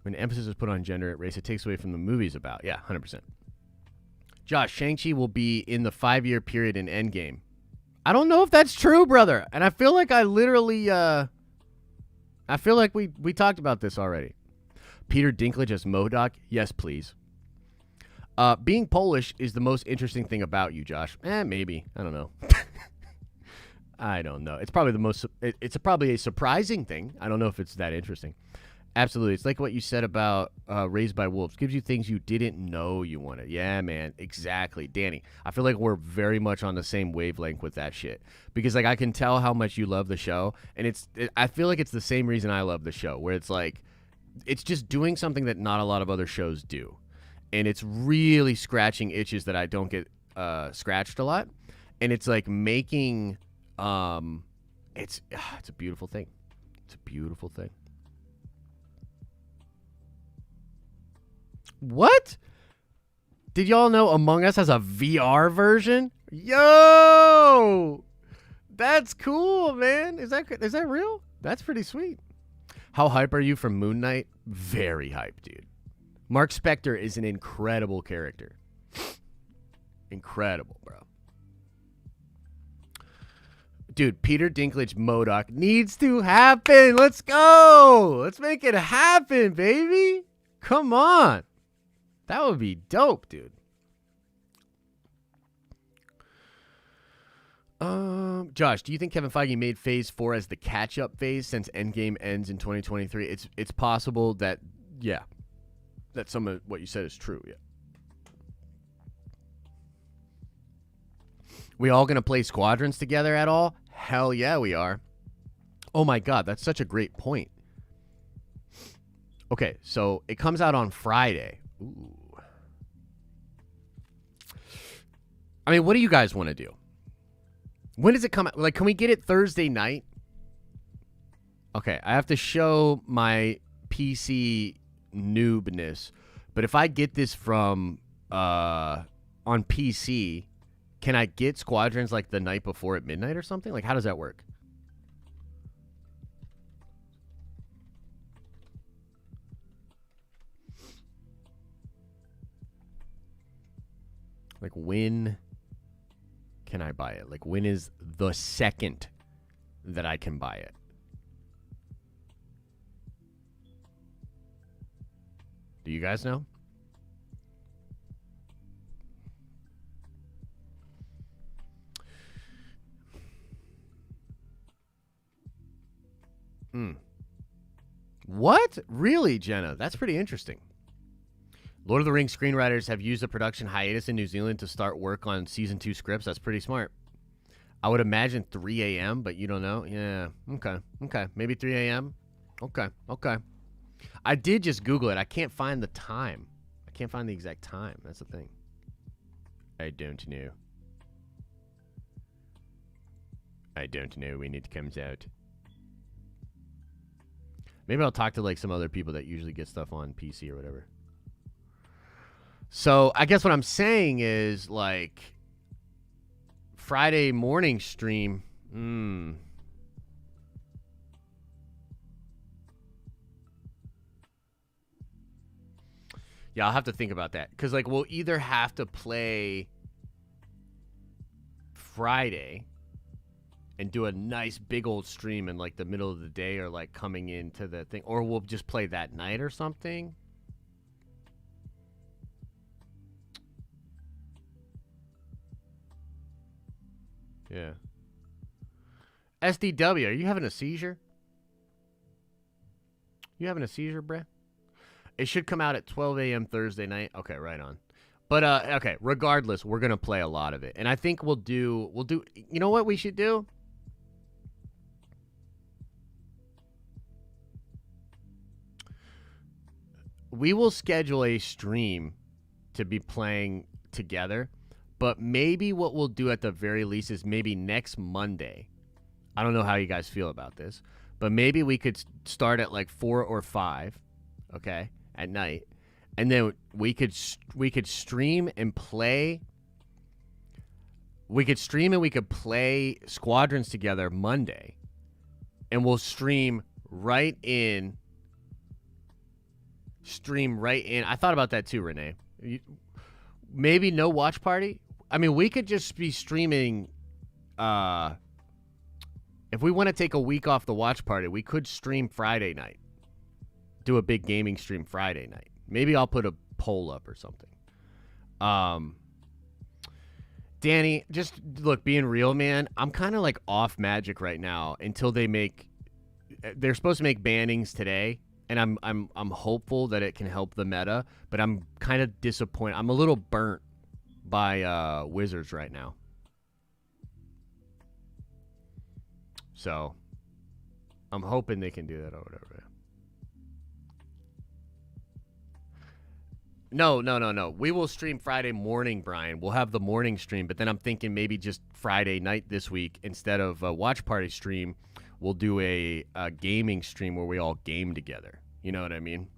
When emphasis is put on gender at race, it takes away from the movies about. Yeah, 100%. Josh, Shang-Chi will be in the 5-year period in Endgame. I don't know if that's true, brother. And I feel like I literally, I feel like we talked about this already. Peter Dinklage as MODOK? Yes, please. Being Polish is the most interesting thing about you, Josh. Maybe. I don't know. I don't know. It's probably it's probably a surprising thing. I don't know if it's that interesting. Absolutely. It's like what you said about Raised by Wolves. Gives you things you didn't know you wanted. Yeah, man. Exactly. Danny, I feel like we're very much on the same wavelength with that shit. Because, like, I can tell how much you love the show. And I feel like it's the same reason I love the show. Where it's like, it's just doing something that not a lot of other shows do. And it's really scratching itches that I don't get scratched a lot. And it's like making, it's a beautiful thing. It's a beautiful thing. What? Did y'all know Among Us has a VR version? Yo! That's cool, man. Is that real? That's pretty sweet. How hype are you for Moon Knight? Very hype, dude. Mark Spector is an incredible character. Incredible, bro. Dude, Peter Dinklage MODOK needs to happen. Let's go. Let's make it happen, baby. Come on. That would be dope, dude. Josh, do you think Kevin Feige made Phase 4 as the catch-up phase since Endgame ends in 2023? It's possible that, yeah, that some of what you said is true, yeah. We all going to play Squadrons together at all? Hell yeah, we are. Oh my God, that's such a great point. Okay, so it comes out on Friday. Ooh. I mean, what do you guys want to do? When does it come out? Like, can we get it Thursday night? Okay, I have to show my PC noobness. But if I get this from on PC, can I get Squadrons like the night before at midnight or something? Like, how does that work? Like, when can I buy it? Like, when is the second that I can buy it? Do you guys know? What? Really, Jenna? That's pretty interesting. Lord of the Rings screenwriters have used a production hiatus in New Zealand to start work on season 2 scripts. That's pretty smart. I would imagine 3 a.m., but you don't know? Yeah. Okay. Maybe 3 a.m.? Okay. I did just Google it. I can't find the time. I can't find the exact time. That's the thing. I don't know. I don't know when it comes out. Maybe I'll talk to like some other people that usually get stuff on PC or whatever. So I guess what I'm saying is like Friday morning stream. Yeah, I'll have to think about that. Because like we'll either have to play Friday and do a nice big old stream in like the middle of the day or like coming into the thing, or we'll just play that night or something. Yeah. SDW, are you having a seizure? You having a seizure, bruh? It should come out at 12 a.m. Thursday night. Okay, right on. But okay, regardless, we're gonna play a lot of it, and I think we'll do. You know what we should do? We will schedule a stream to be playing together, but maybe what we'll do at the very least is maybe next Monday. I don't know how you guys feel about this, but maybe we could start at like 4 or 5, okay, at night, and then we could stream and play. We could stream and we could play Squadrons together Monday, and we'll stream right in. I thought about that too, Renee. Maybe no watch party. I mean, we could just be streaming. If we want to take a week off the watch party, we could stream Friday night. Do a big gaming stream Friday night. Maybe I'll put a poll up or something. Danny, just look, being real, man, I'm kind of like off Magic right now until they make. They're supposed to make bannings today. And I'm hopeful that it can help the meta, but I'm kind of disappointed. I'm a little burnt by Wizards right now. So I'm hoping they can do that or whatever. No. We will stream Friday morning, Brian. We'll have the morning stream, but then I'm thinking maybe just Friday night this week instead of a watch party stream. We'll do a gaming stream where we all game together. You know what I mean?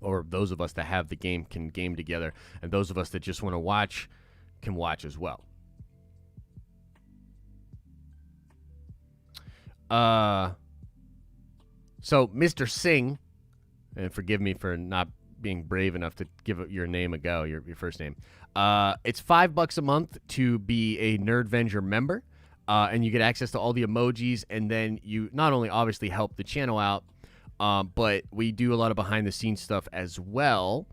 Or those of us that have the game can game together, and those of us that just want to watch can watch as well. So, Mr. Singh, and forgive me for not being brave enough to give your name a go, your first name. It's $5 a month to be a Nerdvenger member. And you get access to all the emojis, and then you not only obviously help the channel out, but we do a lot of behind-the-scenes stuff as well.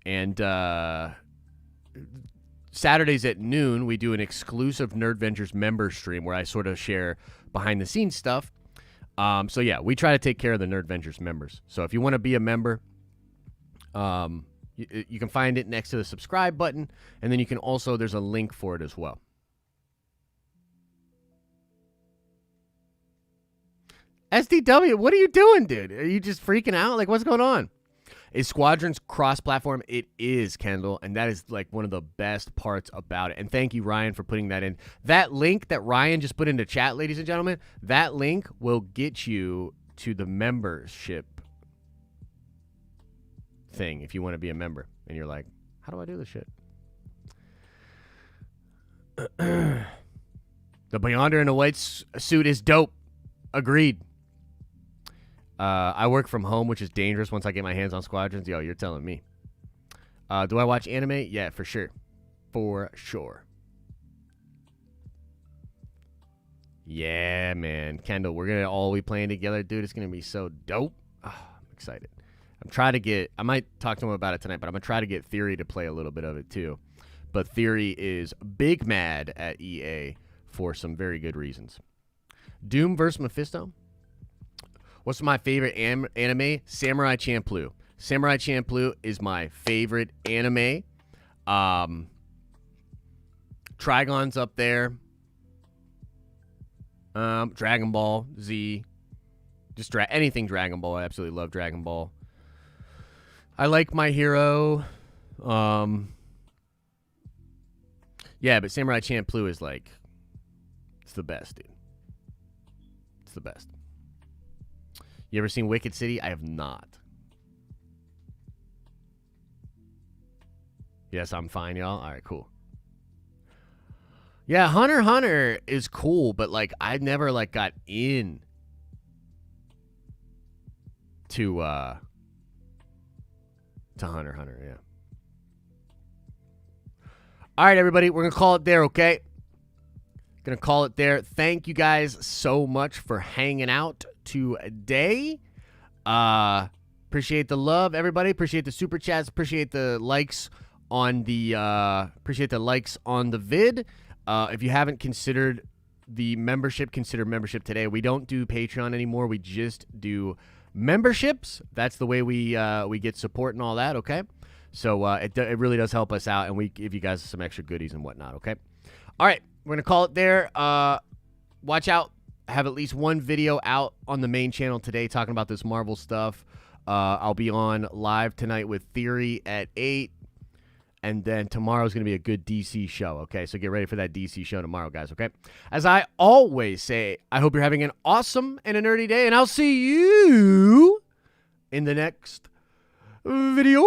And Saturdays at noon, we do an exclusive Nerdvengers member stream where I sort of share behind-the-scenes stuff. So, yeah, we try to take care of the Nerdvengers members. So if you want to be a member, you can find it next to the subscribe button, and then you can also, there's a link for it as well. SDW, what are you doing, dude? Are you just freaking out? Like, what's going on? Is Squadrons cross-platform? It is, Kendall, and that is, like, one of the best parts about it. And thank you, Ryan, for putting that in. That link that Ryan just put into chat, ladies and gentlemen, that link will get you to the membership thing if you want to be a member. And you're like, how do I do this shit? The Beyonder in a white suit is dope. Agreed. I work from home, which is dangerous once I get my hands on Squadrons. Yo, you're telling me. Do I watch anime? Yeah, for sure. For sure. Yeah, man. Kendall, we're going to all be playing together. Dude, it's going to be so dope. Oh, I'm excited. I might talk to him about it tonight, but I'm going to try to get Theory to play a little bit of it too. But Theory is big mad at EA for some very good reasons. Doom vs. Mephisto. What's my favorite anime? Samurai Champloo. Samurai Champloo is my favorite anime. Trigon's up there. Dragon Ball Z. Just anything Dragon Ball. I absolutely love Dragon Ball. I like My Hero. Yeah, but Samurai Champloo is like, it's the best, dude. the best. You ever seen Wicked City? I have not. Yes, I'm fine, y'all. All right, cool. Yeah, Hunter x Hunter is cool, but like I never like got in to Hunter x Hunter, yeah. All right, everybody, we're going to call it there, okay? Going to call it there. Thank you guys so much for hanging out today. Appreciate the love, everybody. Appreciate the super chats. Appreciate the likes on the vid. If you haven't considered the membership, consider membership today. We don't do Patreon anymore. We just do memberships. That's the way we get support and all that, okay? So it really does help us out, and we give you guys some extra goodies and whatnot, okay? All right, we're going to call it there. Watch out. I have at least one video out on the main channel today talking about this Marvel stuff. I'll be on live tonight with Theory at 8, and then tomorrow's going to be a good DC show, okay? So get ready for that DC show tomorrow, guys, okay? As I always say, I hope you're having an awesome and a nerdy day, and I'll see you in the next video.